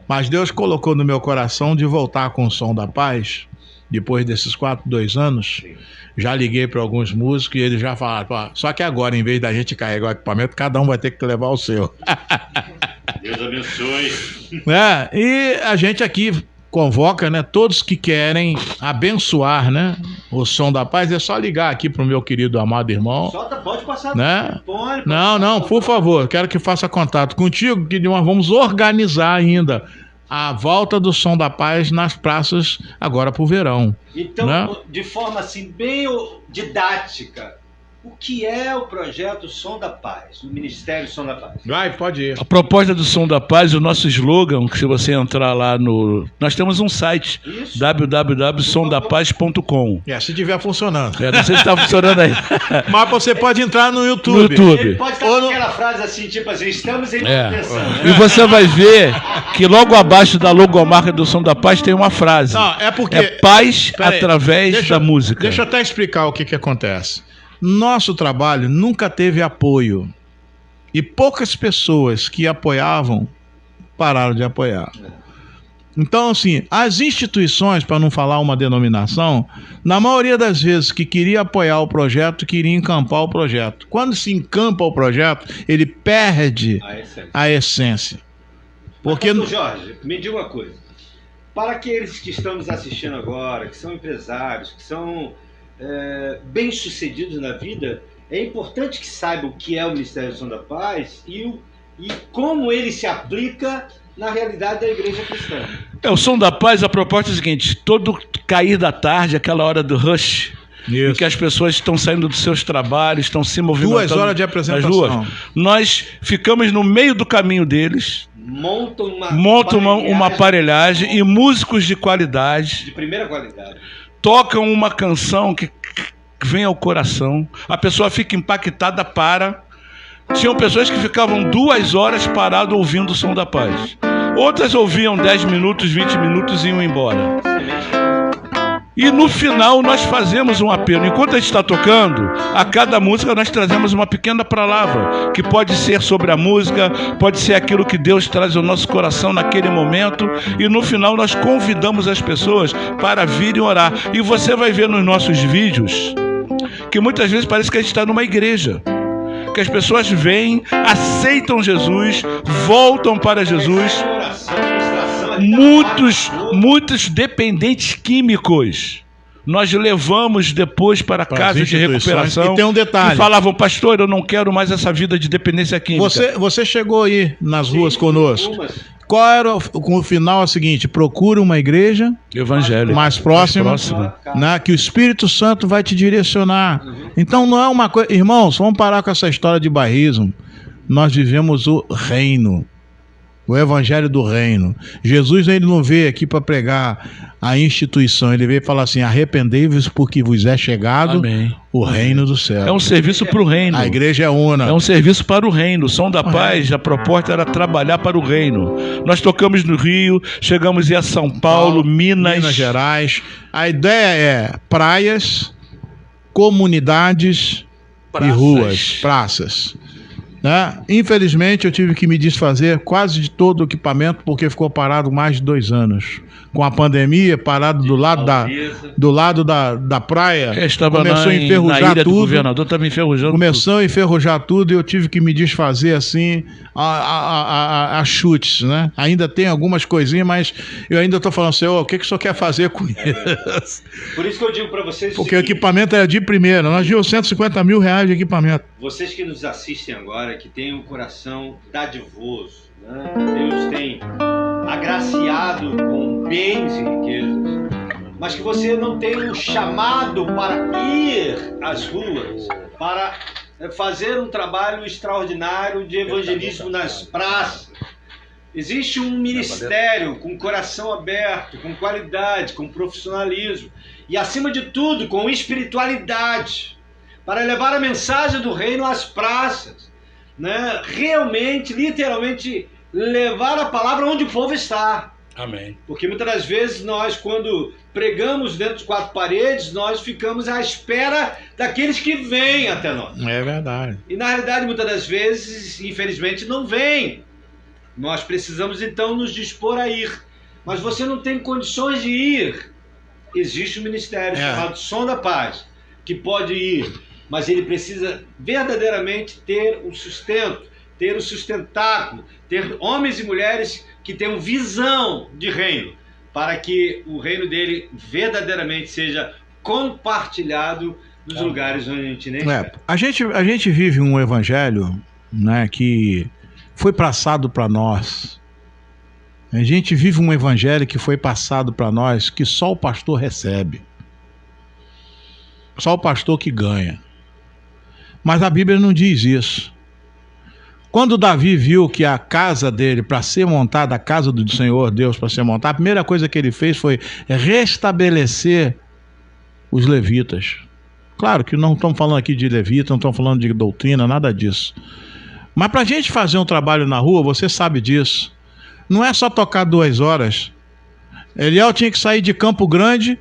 S3: Mas Deus colocou no meu coração de voltar com o Som da Paz, depois desses 2 anos.
S1: Sim.
S3: Já liguei para alguns músicos e eles já falaram, pô, só que agora, em vez da gente carregar o equipamento, cada um vai ter que levar o seu.
S1: Deus abençoe.
S3: E a gente aqui convoca, né, todos que querem abençoar, né, o Som da Paz. É só ligar aqui pro meu querido amado irmão.
S1: Pode passar.
S3: Né?
S1: Pode
S3: Não, por favor, quero que faça contato contigo, que nós vamos organizar ainda a volta do Som da Paz nas praças agora pro verão.
S1: Então,
S3: né?
S1: de forma assim, bem didática, o que é o projeto Som da Paz, o Ministério Som da Paz?
S3: Vai, pode ir.
S2: A proposta do Som da Paz, o nosso slogan, que se você entrar lá no... Nós temos um site, www.somdapaz.com.
S3: Se tiver funcionando.
S2: Não sei se está funcionando aí.
S3: Mas você pode entrar no YouTube.
S2: No YouTube.
S1: Ele pode estar com aquela frase assim, tipo assim, estamos em manutenção.
S2: E você vai ver que logo abaixo da logomarca do Som da Paz tem uma frase.
S3: Não, é porque...
S2: É paz através da música.
S3: Deixa eu até explicar o que acontece. Nosso trabalho nunca teve apoio. E poucas pessoas que apoiavam pararam de apoiar. Então, assim, as instituições, para não falar uma denominação, na maioria das vezes que queria apoiar o projeto, queria encampar o projeto. Quando se encampa o projeto, ele perde a essência. Porque...
S1: Mas, Jorge, me diga uma coisa. Para aqueles que estão nos assistindo agora, que são empresários, que são bem-sucedidos na vida, é importante que saibam o que é o Ministério do Som da Paz e como ele se aplica na realidade da igreja cristã.
S2: O Som da Paz, a proposta é a seguinte: todo cair da tarde, aquela hora do rush, em que as pessoas estão saindo dos seus trabalhos, estão se movimentando
S3: 2 horas de apresentação.
S2: nas ruas, nós ficamos no meio do caminho deles, montam uma aparelhagem e músicos de qualidade,
S1: de primeira qualidade, tocam
S2: uma canção que vem ao coração, a pessoa fica impactada, Tinham pessoas que ficavam 2 horas parado ouvindo o Som da Paz. Outras ouviam 10 minutos, 20 minutos e iam embora. E no final nós fazemos um apelo. Enquanto a gente está tocando, a cada música nós trazemos uma pequena palavra, que pode ser sobre a música, pode ser aquilo que Deus traz ao nosso coração naquele momento. E no final nós convidamos as pessoas para virem orar. E você vai ver nos nossos vídeos que muitas vezes parece que a gente está numa igreja. Que as pessoas vêm, aceitam Jesus, voltam para Jesus. Muitos dependentes químicos nós levamos depois para casa de recuperação.
S3: E tem um detalhe.
S2: E falavam: pastor, eu não quero mais essa vida de dependência química.
S3: Você chegou aí nas ruas conosco. Qual era o final? É o seguinte: procura uma igreja
S2: evangélica
S3: mais próxima. Né, que o Espírito Santo vai te direcionar. Então não é uma coisa... Irmãos, vamos parar com essa história de bairrismo. Nós vivemos o reino. O evangelho do reino. Jesus, ele não veio aqui para pregar a instituição. Ele veio falar assim: arrependei-vos porque vos é chegado o reino do céu.
S2: É um serviço para o reino.
S3: A igreja é una.
S2: É um serviço para o reino. O Som da Paz, a proposta era trabalhar para o reino. Nós tocamos no Rio, chegamos a São Paulo, Minas
S3: Gerais. A ideia é praias, comunidades e ruas, praças. Né? Infelizmente eu tive que me desfazer quase de todo o equipamento porque ficou parado mais de 2 anos. com a pandemia, parado do lado da praia. Começou a enferrujar tudo. O
S2: governador estava enferrujando.
S3: Começou a enferrujar tudo e eu tive que me desfazer assim a chutes, né? Ainda tem algumas coisinhas, mas eu ainda estou falando, Senhor, o que o senhor quer fazer com isso?
S1: Por isso que eu digo para vocês...
S3: Porque o equipamento é de primeira. Nós vimos R$150 mil de equipamento.
S1: Vocês que nos assistem agora, que têm um coração dadivoso, né? Deus tem agraciado com bens e riquezas, mas que você não tem um chamado para ir às ruas, para fazer um trabalho extraordinário de evangelismo nas praças. Existe um ministério com coração aberto, com qualidade, com profissionalismo e, acima de tudo, com espiritualidade, para levar a mensagem do reino às praças, né? Realmente, literalmente, levar a palavra onde o povo está.
S2: Amém.
S1: Porque muitas das vezes nós, quando pregamos dentro de quatro paredes, nós ficamos à espera daqueles que vêm até nós.
S3: É verdade.
S1: E na realidade, muitas das vezes, infelizmente, não vêm. Nós precisamos então nos dispor a ir. Mas você não tem condições de ir. Existe um ministério chamado Som da Paz, que pode ir, mas ele precisa verdadeiramente ter um sustento, ter um sustentáculo, ter homens e mulheres que tenham visão de reino, para que o reino dele verdadeiramente seja compartilhado nos lugares onde a gente nem espera.
S3: A gente vive um evangelho, né, que foi passado para nós. A gente vive um evangelho que foi passado para nós, que só o pastor recebe. Só o pastor que ganha. Mas a Bíblia não diz isso. Quando Davi viu que a casa dele, para ser montada, a casa do Senhor Deus para ser montada, a primeira coisa que ele fez foi restabelecer os levitas. Claro que não estamos falando aqui de levita, não estamos falando de doutrina, nada disso. Mas para a gente fazer um trabalho na rua, você sabe disso. Não é só tocar 2 horas. Eliel tinha que sair de Campo Grande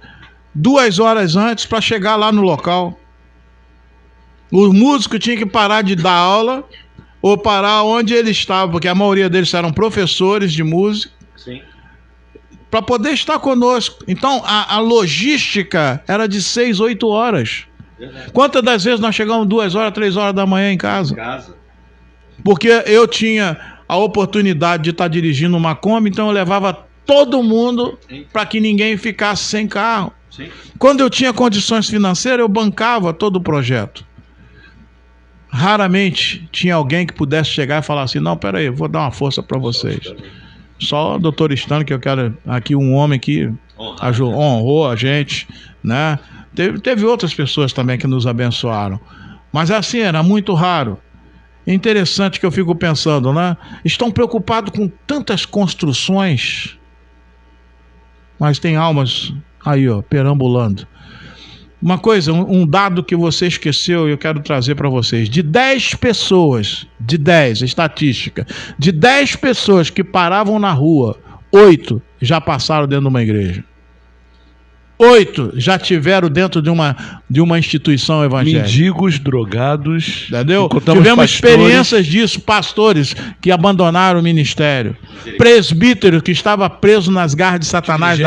S3: 2 horas antes para chegar lá no local. O músico tinha que parar de dar aula ou parar onde ele estava, porque a maioria deles eram professores de música, para poder estar conosco. Então a logística era de 6, 8 horas. Verdade. Quantas das vezes nós chegamos 2 horas, 3 horas da manhã em casa? Porque eu tinha a oportunidade de estar dirigindo uma Kombi, então eu levava todo mundo para que ninguém ficasse sem carro. Sim. Quando eu tinha condições financeiras, eu bancava todo o projeto. Raramente tinha alguém que pudesse chegar e falar assim, não, peraí, vou dar uma força para vocês. Só o doutor Stano, que eu quero aqui, um homem que honrou a gente, né? Teve outras pessoas também que nos abençoaram. Mas assim, era muito raro. Interessante que eu fico pensando, né? Estão preocupados com tantas construções, mas tem almas aí, ó, perambulando. Uma coisa, um dado que você esqueceu e eu quero trazer para vocês. De 10 pessoas, estatística, de 10 pessoas que paravam na rua, 8 já passaram dentro de uma igreja. 8 já tiveram dentro de uma instituição evangélica.
S2: Mendigos, drogados.
S3: Entendeu? Tivemos experiências disso, pastores que abandonaram o ministério. Presbítero que estava preso nas garras de Satanás.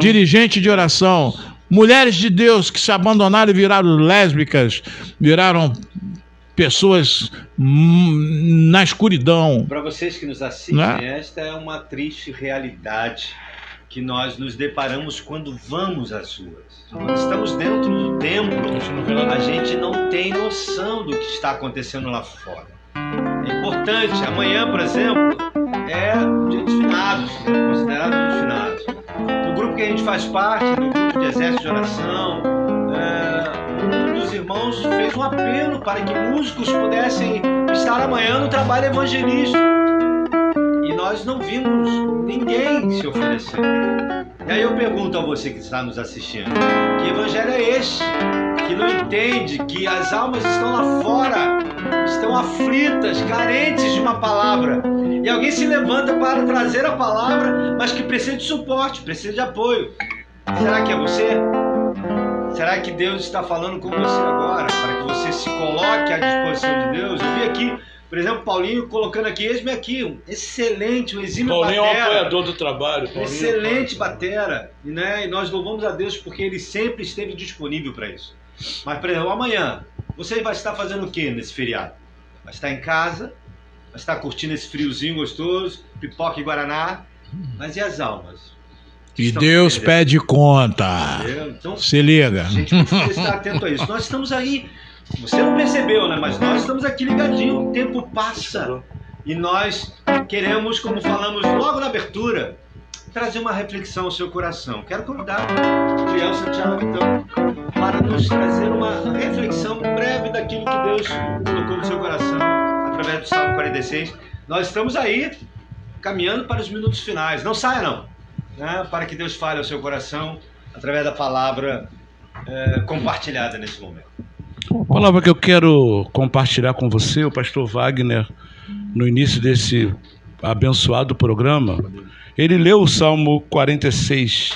S3: Dirigente de oração. Mulheres de Deus que se abandonaram e viraram lésbicas, viraram pessoas na escuridão.
S1: Para vocês que nos assistem, esta é uma triste realidade que nós nos deparamos quando vamos às ruas. Quando estamos dentro do templo, a gente não tem noção do que está acontecendo lá fora. É importante, amanhã, por exemplo, é o dia dos finados, considerado o dia dos finados. No grupo que a gente faz parte, no grupo de exército de oração, um dos irmãos fez um apelo para que músicos pudessem estar amanhã no trabalho evangelístico. E nós não vimos ninguém se oferecer. E aí eu pergunto a você que está nos assistindo, que evangelho é este? Que não entende que as almas estão lá fora, estão aflitas, carentes de uma palavra. E alguém se levanta para trazer a palavra, mas que precisa de suporte, precisa de apoio. Será que é você? Será que Deus está falando com você agora, para que você se coloque à disposição de Deus? Eu vi aqui Por exemplo, Paulinho colocando aqui, eis-me aqui, um excelente, um exímio
S2: Paulinho
S1: batera.
S2: é um apoiador do trabalho.
S1: Excelente batera, né? E nós louvamos a Deus porque ele sempre esteve disponível para isso. Mas, por exemplo, amanhã, você vai estar fazendo o que nesse feriado? Vai estar em casa, vai estar curtindo esse friozinho gostoso, pipoca e guaraná, mas e as almas?
S4: E Deus pede conta.
S1: Então,
S4: se liga.
S1: A gente precisa estar atento a isso. Nós estamos aí, você não percebeu, né? Mas nós estamos aqui ligadinho, o tempo passa. E nós queremos, como falamos logo na abertura, trazer uma reflexão ao seu coração. Quero convidar o Liel Santiago, então, para nos trazer uma reflexão breve daquilo que Deus colocou no seu coração, através do Salmo 46. Nós estamos aí, caminhando para os minutos finais. Não saia, não. Né? Para que Deus fale ao seu coração, através da palavra compartilhada nesse momento.
S2: A palavra que eu quero compartilhar com você, o pastor Wagner, no início desse abençoado programa, ele leu o Salmo 46,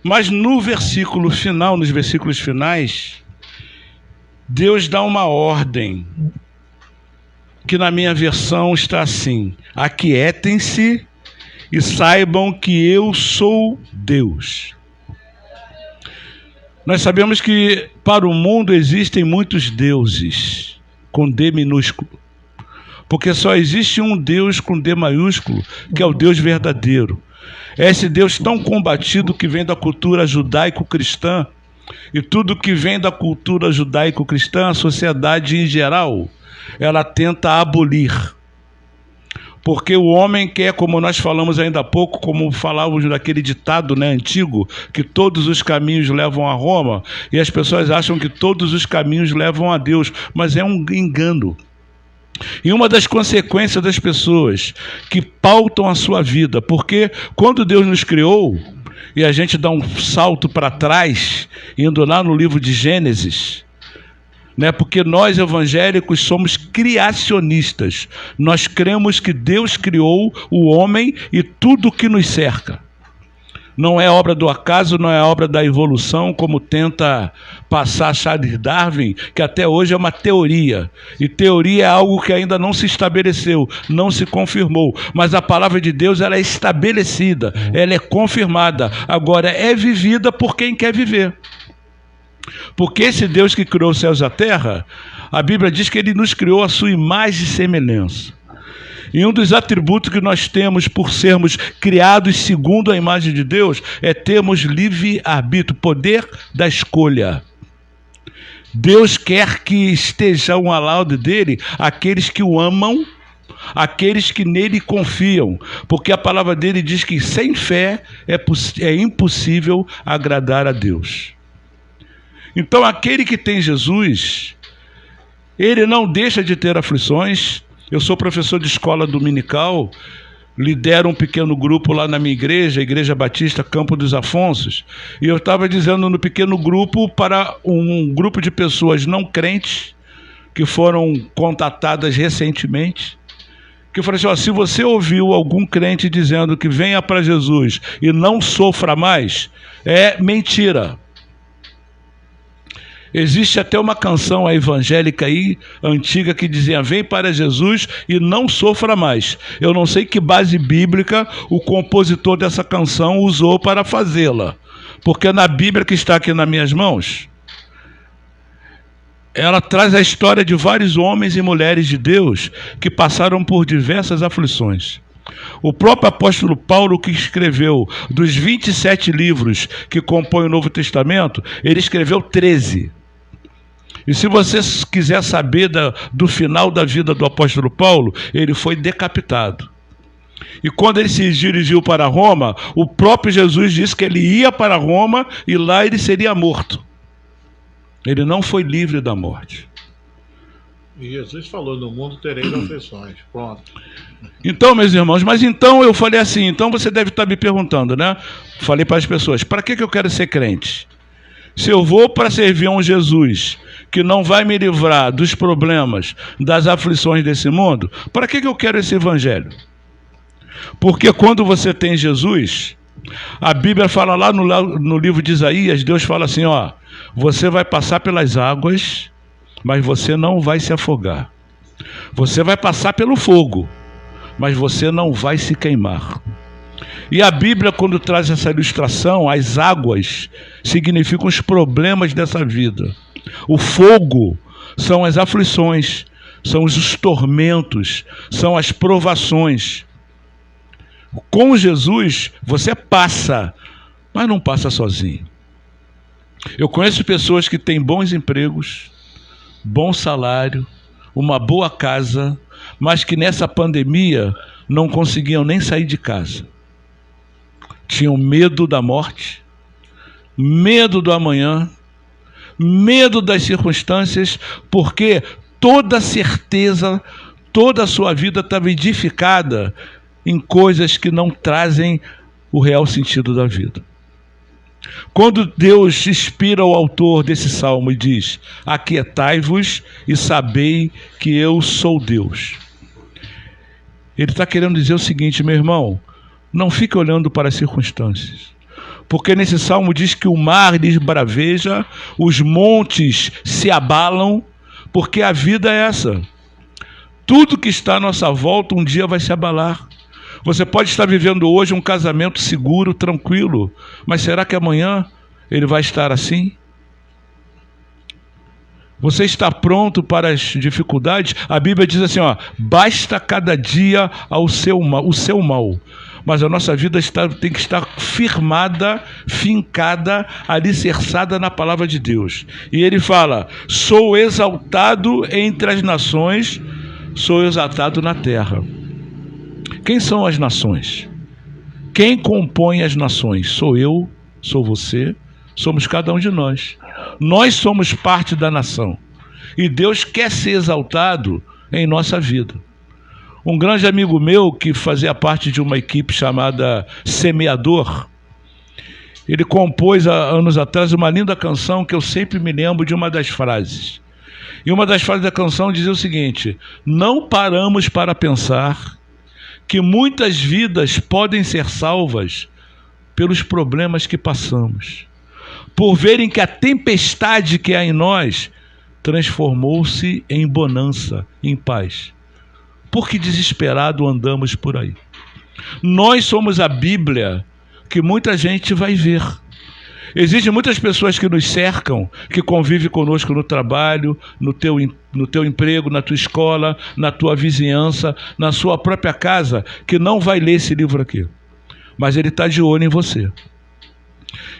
S2: mas no versículo final, nos versículos finais, Deus dá uma ordem, que na minha versão está assim: aquietem-se e saibam que eu sou Deus. Nós sabemos que para o mundo existem muitos deuses, com D minúsculo, porque só existe um Deus com D maiúsculo, que é o Deus verdadeiro. É esse Deus tão combatido que vem da cultura judaico-cristã, e tudo que vem da cultura judaico-cristã, a sociedade em geral, ela tenta abolir. Porque o homem quer, como nós falamos ainda há pouco, como falávamos daquele ditado, né, antigo, que todos os caminhos levam a Roma, e as pessoas acham que todos os caminhos levam a Deus, mas é um engano. E uma das consequências das pessoas que pautam a sua vida, porque quando Deus nos criou, e a gente dá um salto para trás, indo lá no livro de Gênesis, né? Porque nós evangélicos somos criacionistas. Nós cremos que Deus criou o homem e tudo que nos cerca. Não é obra do acaso, não é obra da evolução, como tenta passar Charles Darwin, que até hoje é uma teoria. E teoria é algo que ainda não se estabeleceu, não se confirmou. Mas a palavra de Deus, ela é estabelecida, ela é confirmada. Agora, é vivida por quem quer viver. Porque esse Deus que criou os céus e a terra, a Bíblia diz que ele nos criou a sua imagem e semelhança. E um dos atributos que nós temos por sermos criados segundo a imagem de Deus é termos livre-arbítrio, poder da escolha. Deus quer que estejam ao lado dele aqueles que o amam, aqueles que nele confiam, porque a palavra dele diz que sem fé é impossível agradar a Deus. Então aquele que tem Jesus, ele não deixa de ter aflições. Eu sou professor de escola dominical, lidero um pequeno grupo lá na minha igreja, a Igreja Batista Campo dos Afonsos, e eu estava dizendo no pequeno grupo para um grupo de pessoas não crentes, que foram contatadas recentemente, que eu falei assim, ó, se você ouviu algum crente dizendo que venha para Jesus e não sofra mais, é mentira. Existe até uma canção evangélica aí, antiga, que dizia, vem para Jesus e não sofra mais. Eu não sei que base bíblica o compositor dessa canção usou para fazê-la, porque na Bíblia que está aqui nas minhas mãos, ela traz a história de vários homens e mulheres de Deus que passaram por diversas aflições. O próprio apóstolo Paulo, que escreveu dos 27 livros que compõem o Novo Testamento, ele escreveu 13. E se você quiser saber do final da vida do apóstolo Paulo, ele foi decapitado. E quando ele se dirigiu para Roma, o próprio Jesus disse que ele ia para Roma e lá ele seria morto. Ele não foi livre da morte.
S3: E Jesus falou, no mundo tereis aflições. Pronto.
S2: Então, meus irmãos, mas então eu falei assim, então você deve estar me perguntando, né? Falei para as pessoas, para que eu quero ser crente? Se eu vou para servir a um Jesus que não vai me livrar dos problemas, das aflições desse mundo, para que eu quero esse evangelho? Porque quando você tem Jesus, a Bíblia fala lá no livro de Isaías, Deus fala assim, ó, você vai passar pelas águas, mas você não vai se afogar. Você vai passar pelo fogo, mas você não vai se queimar. E a Bíblia, quando traz essa ilustração, as águas significam os problemas dessa vida. O fogo são as aflições, são os tormentos, são as provações. Com Jesus, você passa, mas não passa sozinho. Eu conheço pessoas que têm bons empregos, bom salário, uma boa casa, mas que nessa pandemia não conseguiam nem sair de casa. Tinham medo da morte, medo do amanhã, medo das circunstâncias, porque toda certeza, toda a sua vida estava edificada em coisas que não trazem o real sentido da vida. Quando Deus inspira o autor desse salmo e diz: aquietai-vos e sabei que eu sou Deus, ele está querendo dizer o seguinte: meu irmão, não fique olhando para as circunstâncias, porque nesse salmo diz que o mar lhes braveja, os montes se abalam, porque a vida é essa. Tudo que está à nossa volta um dia vai se abalar. Você pode estar vivendo hoje um casamento seguro, tranquilo, mas será que amanhã ele vai estar assim? Você está pronto para as dificuldades? A Bíblia diz assim, basta cada dia o seu mal. Mas a nossa vida tem que estar firmada, fincada, alicerçada na palavra de Deus. E ele fala: sou exaltado entre as nações, sou exaltado na terra. Quem são as nações? Quem compõe as nações? Sou eu, sou você, somos cada um de nós. Nós somos parte da nação. E Deus quer ser exaltado em nossa vida. Um grande amigo meu, que fazia parte de uma equipe chamada Semeador, ele compôs há anos atrás uma linda canção que eu sempre me lembro de uma das frases. E uma das frases da canção dizia o seguinte: não paramos para pensar que muitas vidas podem ser salvas pelos problemas que passamos, por verem que a tempestade que há em nós transformou-se em bonança, em paz. Porque desesperado andamos por aí. Nós somos a Bíblia que muita gente vai ver. Existem muitas pessoas que nos cercam, que convivem conosco no trabalho, no teu emprego, na tua escola, na tua vizinhança, na sua própria casa, que não vai ler esse livro aqui. Mas ele está de olho em você.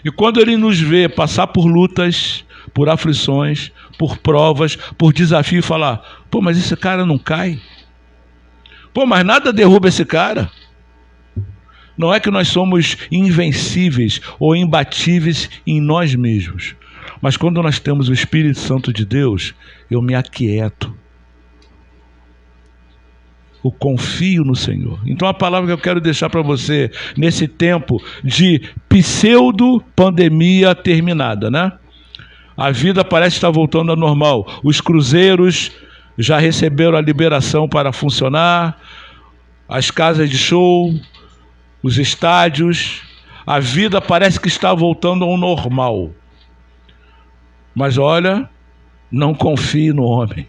S2: E quando ele nos vê passar por lutas, por aflições, por provas, por desafio, falar: pô, mas esse cara não cai? Pô, mas nada derruba esse cara. Não é que nós somos invencíveis ou imbatíveis em nós mesmos. Mas quando nós temos o Espírito Santo de Deus, eu me aquieto. Eu confio no Senhor. Então a palavra que eu quero deixar para você nesse tempo de pseudo-pandemia terminada, né? A vida parece estar voltando ao normal. Os cruzeiros já receberam a liberação para funcionar, as casas de show, os estádios, a vida parece que está voltando ao normal. Mas olha, não confie no homem,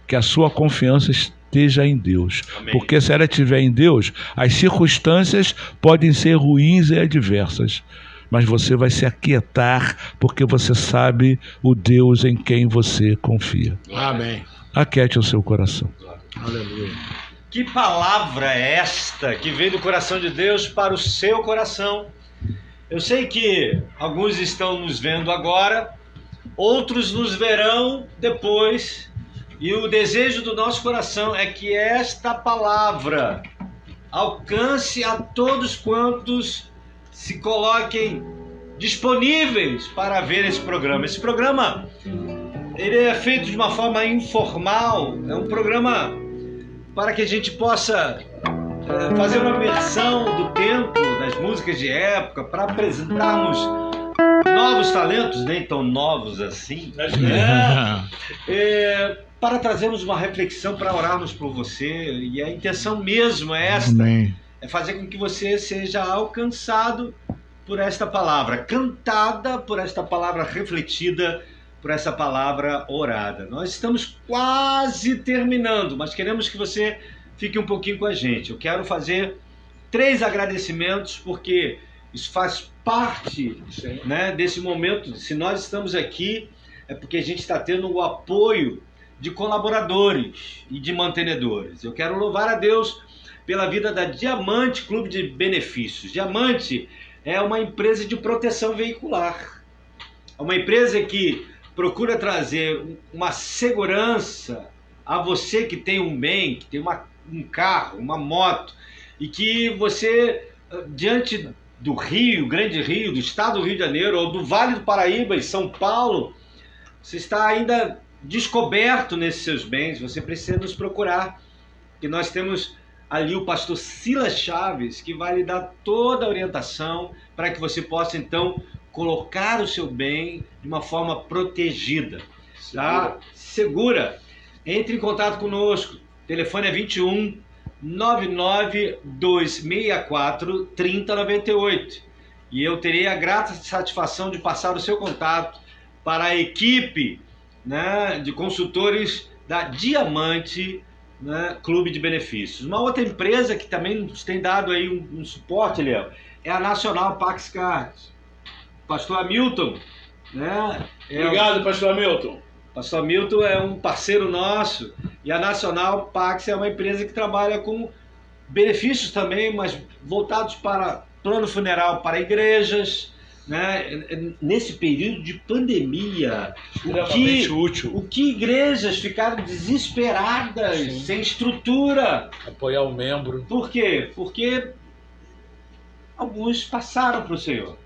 S2: que a sua confiança esteja em Deus. Amém. Porque se ela estiver em Deus, as circunstâncias podem ser ruins e adversas, mas você vai se aquietar, porque você sabe o Deus em quem você confia.
S4: Amém.
S2: Aquiete o seu coração.
S4: Aleluia.
S1: Que palavra é esta que veio do coração de Deus para o seu coração? Eu sei que alguns estão nos vendo agora, outros nos verão depois, e o desejo do nosso coração é que esta palavra alcance a todos quantos se coloquem disponíveis para ver esse programa. Esse programa, ele é feito de uma forma informal, é um programa para que a gente possa fazer uma versão do tempo, das músicas de época, para apresentarmos novos talentos, nem tão novos assim, para trazermos uma reflexão, para orarmos por você. E a intenção mesmo é esta: amém. É fazer com que você seja alcançado por esta palavra, cantada, por esta palavra refletida, por essa palavra orada. Nós estamos quase terminando, mas queremos que você fique um pouquinho com a gente. Eu quero fazer 3 agradecimentos, porque isso faz parte, né, desse momento. Se nós estamos aqui, é porque a gente está tendo o apoio de colaboradores e de mantenedores. Eu quero louvar a Deus pela vida da Diamante Clube de Benefícios. Diamante é uma empresa de proteção veicular. É uma empresa que procura trazer uma segurança a você que tem um bem, que tem um carro, uma moto, e que você, diante do Rio, Grande Rio, do estado do Rio de Janeiro, ou do Vale do Paraíba, em São Paulo, você está ainda descoberto nesses seus bens, você precisa nos procurar. E nós temos ali o pastor Silas Chaves, que vai lhe dar toda a orientação para que você possa, então, colocar o seu bem de uma forma protegida, tá? Segura. Entre em contato conosco. O telefone é 21 99 264 3098. E eu terei a grata satisfação de passar o seu contato para a equipe, né, de consultores da Diamante, né, Clube de Benefícios. Uma outra empresa que também nos tem dado aí um suporte, Léo, é a Nacional Pax Cards. Pastor Hamilton, né?
S3: Obrigado, pastor Hamilton.
S1: Pastor Hamilton é um parceiro nosso, e a Nacional Pax é uma empresa que trabalha com benefícios também, mas voltados para plano funeral para igrejas, né? Nesse período de pandemia, o que igrejas ficaram desesperadas, sim, sem estrutura.
S4: Apoiar o membro.
S1: Por quê? Porque alguns passaram para o Senhor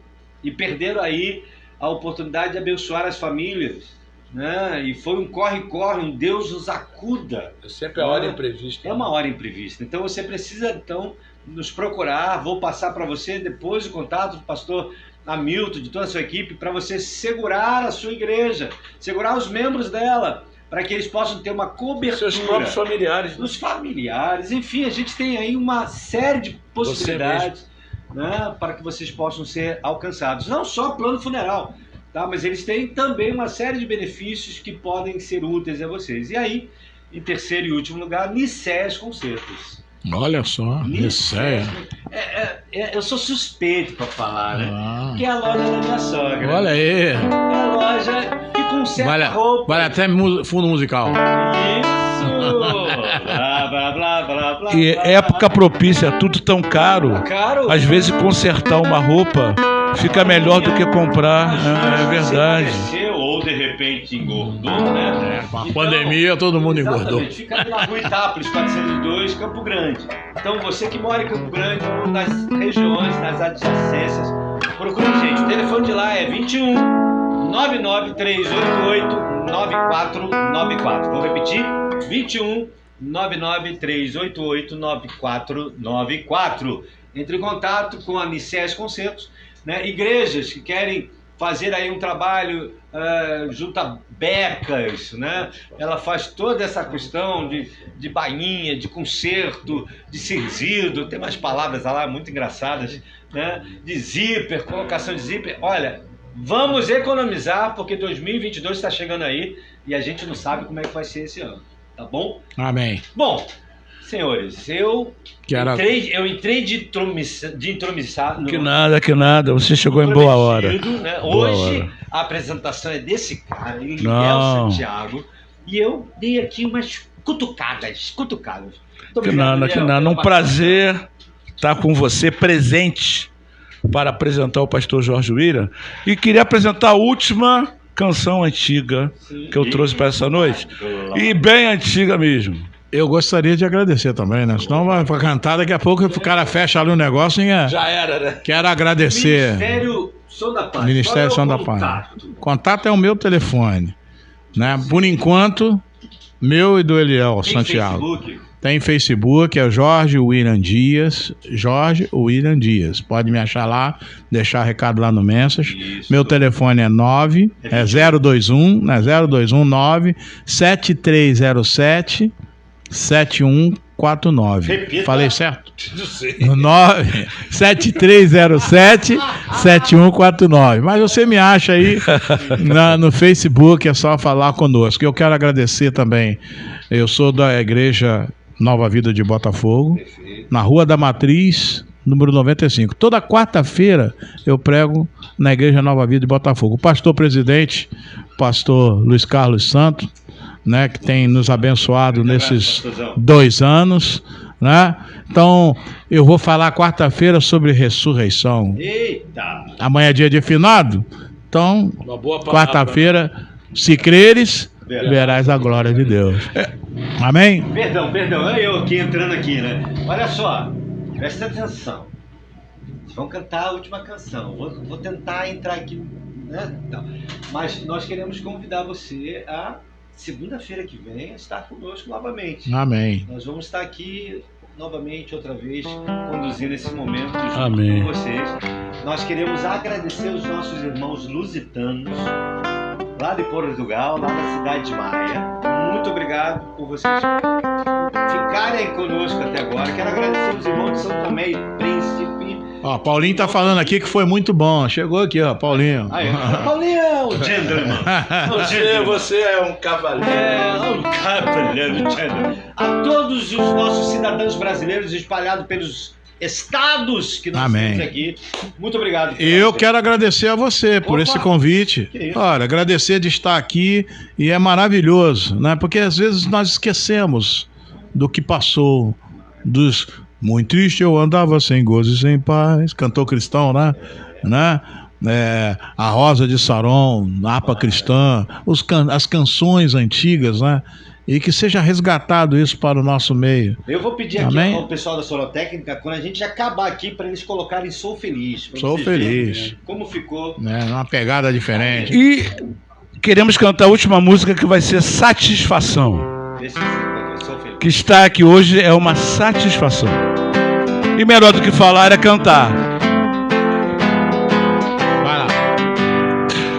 S1: e perderam aí a oportunidade de abençoar as famílias, né? E foi um corre-corre, um Deus nos acuda.
S4: É sempre a hora imprevista.
S1: É uma hora imprevista. Então você precisa, então, nos procurar. Vou passar para você depois o contato do pastor Hamilton, de toda a sua equipe, para você segurar a sua igreja, segurar os membros dela, para que eles possam ter uma cobertura.
S4: Seus próprios familiares.
S1: Os familiares. Enfim, a gente tem aí uma série de possibilidades, né, para que vocês possam ser alcançados. Não só plano funeral, tá? Mas eles têm também uma série de benefícios que podem ser úteis a vocês. E aí, em terceiro e último lugar, Nicés Concertos.
S4: Olha só, Nicés.
S1: Eu sou suspeito para falar, né? Que é a loja da minha sogra.
S4: Olha aí.
S1: É a loja que conserta roupa.
S4: Vale até fundo musical.
S1: Isso! Blá, blá, blá, blá, blá,
S2: E época propícia, tudo tão caro.
S1: Caro?
S2: Às vezes consertar uma roupa fica melhor do que comprar, né? É verdade.
S1: Você cresceu, ou de repente engordou, né?
S4: Com a pandemia todo mundo engordou.
S1: Fica ali na Rua Itápolis, 402, Campo Grande. Então você que mora em Campo Grande ou nas regiões, nas adjacências, procura a gente. O telefone de lá é 21 99388 9494. Vou repetir, 21 99388 9494. Entre em contato com a Nicés Concertos, né? Igrejas que querem fazer aí um trabalho junto a becas, né? Ela faz toda essa questão de bainha, de concerto, de servido, tem umas palavras lá muito engraçadas, né? De zíper, colocação de zíper. Olha, vamos economizar, porque 2022 está chegando aí e a gente não sabe como é que vai ser esse ano, tá bom?
S4: Amém.
S1: Bom, senhores, eu entrei de intromissado.
S2: Que nada, você chegou em boa hora.
S1: Né?
S2: Boa
S1: Hoje
S2: hora.
S1: a apresentação é desse cara, ele é o Santiago, e eu dei aqui umas cutucadas.
S2: Que nada. Um prazer estar com você presente para apresentar o pastor Jorge William. E queria apresentar a última canção antiga que eu trouxe para essa noite. E bem antiga mesmo.
S4: Eu gostaria de agradecer também, né? Senão vai pra cantar, daqui a pouco o cara fecha ali o negócio e
S1: já era, né?
S4: Quero agradecer.
S1: Ministério Som da Paz.
S4: Ministério Som da Paz. Contato é o meu telefone, né? Por enquanto, meu e do Eliel Santiago.
S1: Facebook?
S4: Tem Facebook, é Jorge William Dias. Jorge William Dias. Pode me achar lá, deixar recado lá no Mensage. Meu telefone é 021, né? 0219 7307 7149.
S1: Repita.
S4: Falei certo?
S2: Não sei.
S4: No 97307-7149. Mas você me acha aí no Facebook, é só falar conosco. Eu quero agradecer também. Eu sou da Igreja Nova Vida de Botafogo, na Rua da Matriz, número 95. Toda quarta-feira eu prego na Igreja Nova Vida de Botafogo. O pastor presidente, pastor Luiz Carlos Santos, né, que tem nos abençoado nesses 2 anos, né? Então, eu vou falar quarta-feira sobre ressurreição.
S1: Eita!
S4: Amanhã é dia de finado. Então, quarta-feira, se creres, verás a glória de Deus. Amém?
S1: Perdão, eu aqui entrando aqui, né? Olha só, presta atenção. Vocês vão cantar a última canção. Vou tentar entrar aqui, né? Não. Mas nós queremos convidar você a segunda-feira que vem estar conosco novamente.
S4: Amém.
S1: Nós vamos estar aqui novamente, outra vez, conduzindo esse momento junto
S2: Amém.
S1: com vocês. Nós queremos agradecer os nossos irmãos lusitanos, lá de Portugal, lá da cidade de Maia. Muito obrigado por vocês ficarem conosco até agora. Quero agradecer os irmãos de São Tomé e Príncipe.
S4: Ó, Paulinho tá falando aqui que foi muito bom. Chegou aqui, ó, Paulinho.
S1: Aí, Paulinho é o gentleman.
S2: Você é um cavaleiro.
S1: Um cavaleiro gentleman. A todos os nossos cidadãos brasileiros espalhados pelos estados que nós
S4: Amém.
S1: temos aqui. Muito obrigado.
S4: Eu quero agradecer a você por esse convite.
S1: Que isso?
S4: Olha, agradecer de estar aqui e é maravilhoso, né? Porque às vezes nós esquecemos do que passou, dos muito triste eu andava sem gozo e sem paz, cantor cristão, né? A Rosa de Saron, Napa Cristã, as canções antigas, né? E que seja resgatado isso para o nosso meio.
S1: Eu vou pedir
S4: Amém?
S1: aqui ao pessoal da Solotécnica, quando a gente acabar aqui, para eles colocarem Sou Feliz. pra
S4: Sou
S1: vocês
S4: feliz.
S1: verem, né, como ficou.
S4: Né? Uma pegada diferente.
S2: E queremos cantar a última música que vai ser Satisfação.
S1: Vê se você encontra. Sou Feliz.
S2: Que está aqui hoje é uma satisfação. E melhor do que falar é cantar.
S4: Vai lá.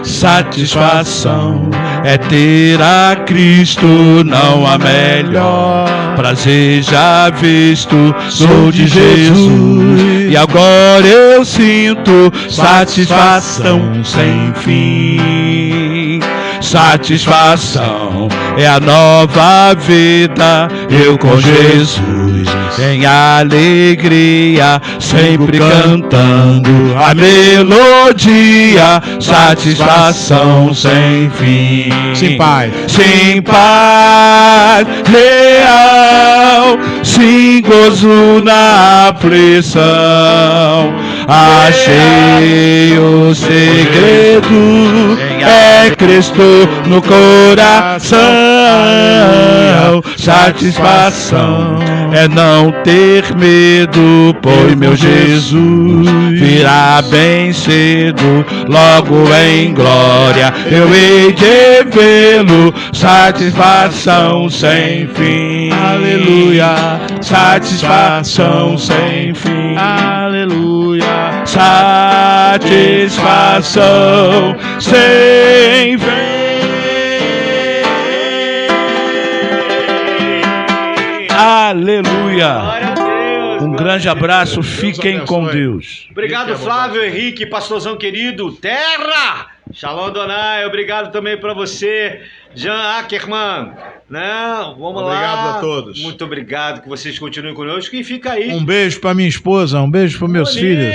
S2: Satisfação é ter a Cristo, não há melhor. Prazer já visto, sou de Jesus. E agora eu sinto satisfação sem fim. Satisfação é a nova vida, eu com Jesus em alegria, sempre cantando a melodia. Satisfação sem fim.
S4: Sim, Pai.
S2: Sim, paz real, sim, gozo na aflição. Achei o segredo, é Cristo no coração. Satisfação é não ter medo, pois meu Jesus virá bem cedo, logo em glória eu hei de vê-lo. Satisfação sem fim. Aleluia. Satisfação sem fim. Aleluia. Satisfação sem fim. Aleluia.
S1: Glória a Deus.
S2: Um grande abraço, fiquem
S4: Deus
S2: com
S4: abençoe.
S2: Deus.
S1: Obrigado, Flávio, Henrique, pastorzão querido. Terra! Shalom Donai, obrigado também para você, Jean Ackerman. Não, vamos lá.
S3: Obrigado a todos.
S1: Muito obrigado que vocês continuem conosco e fica aí.
S4: Um beijo para minha esposa, um beijo para meus filhos.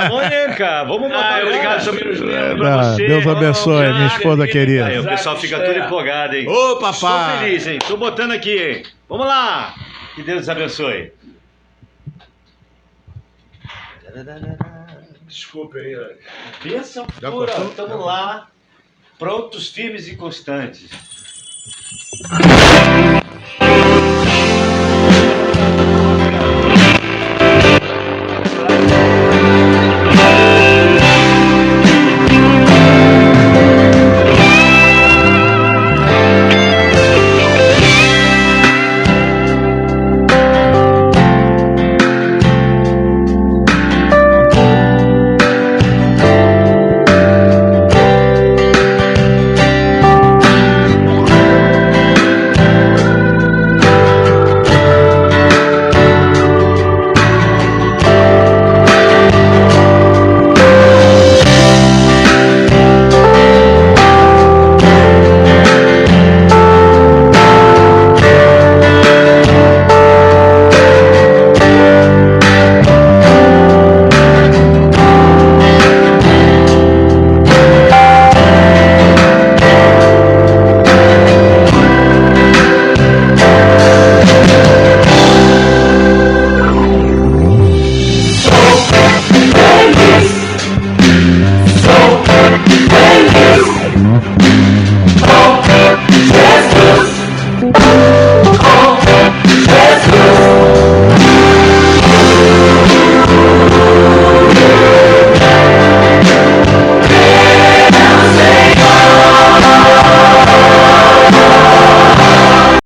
S1: Mônica, vamos botar obrigado também nos membros pra
S4: Ah,
S1: você.
S4: Deus abençoe, minha esposa querida.
S1: Aí, o pessoal fica todo empolgado, hein?
S3: Ô, papai!
S1: Estou feliz, hein? Tô botando aqui, hein? Vamos lá. Que Deus abençoe.
S2: Desculpa aí.
S1: Bênção
S3: Já
S1: pura.
S3: cortou?
S1: Estamos lá, prontos, firmes e constantes.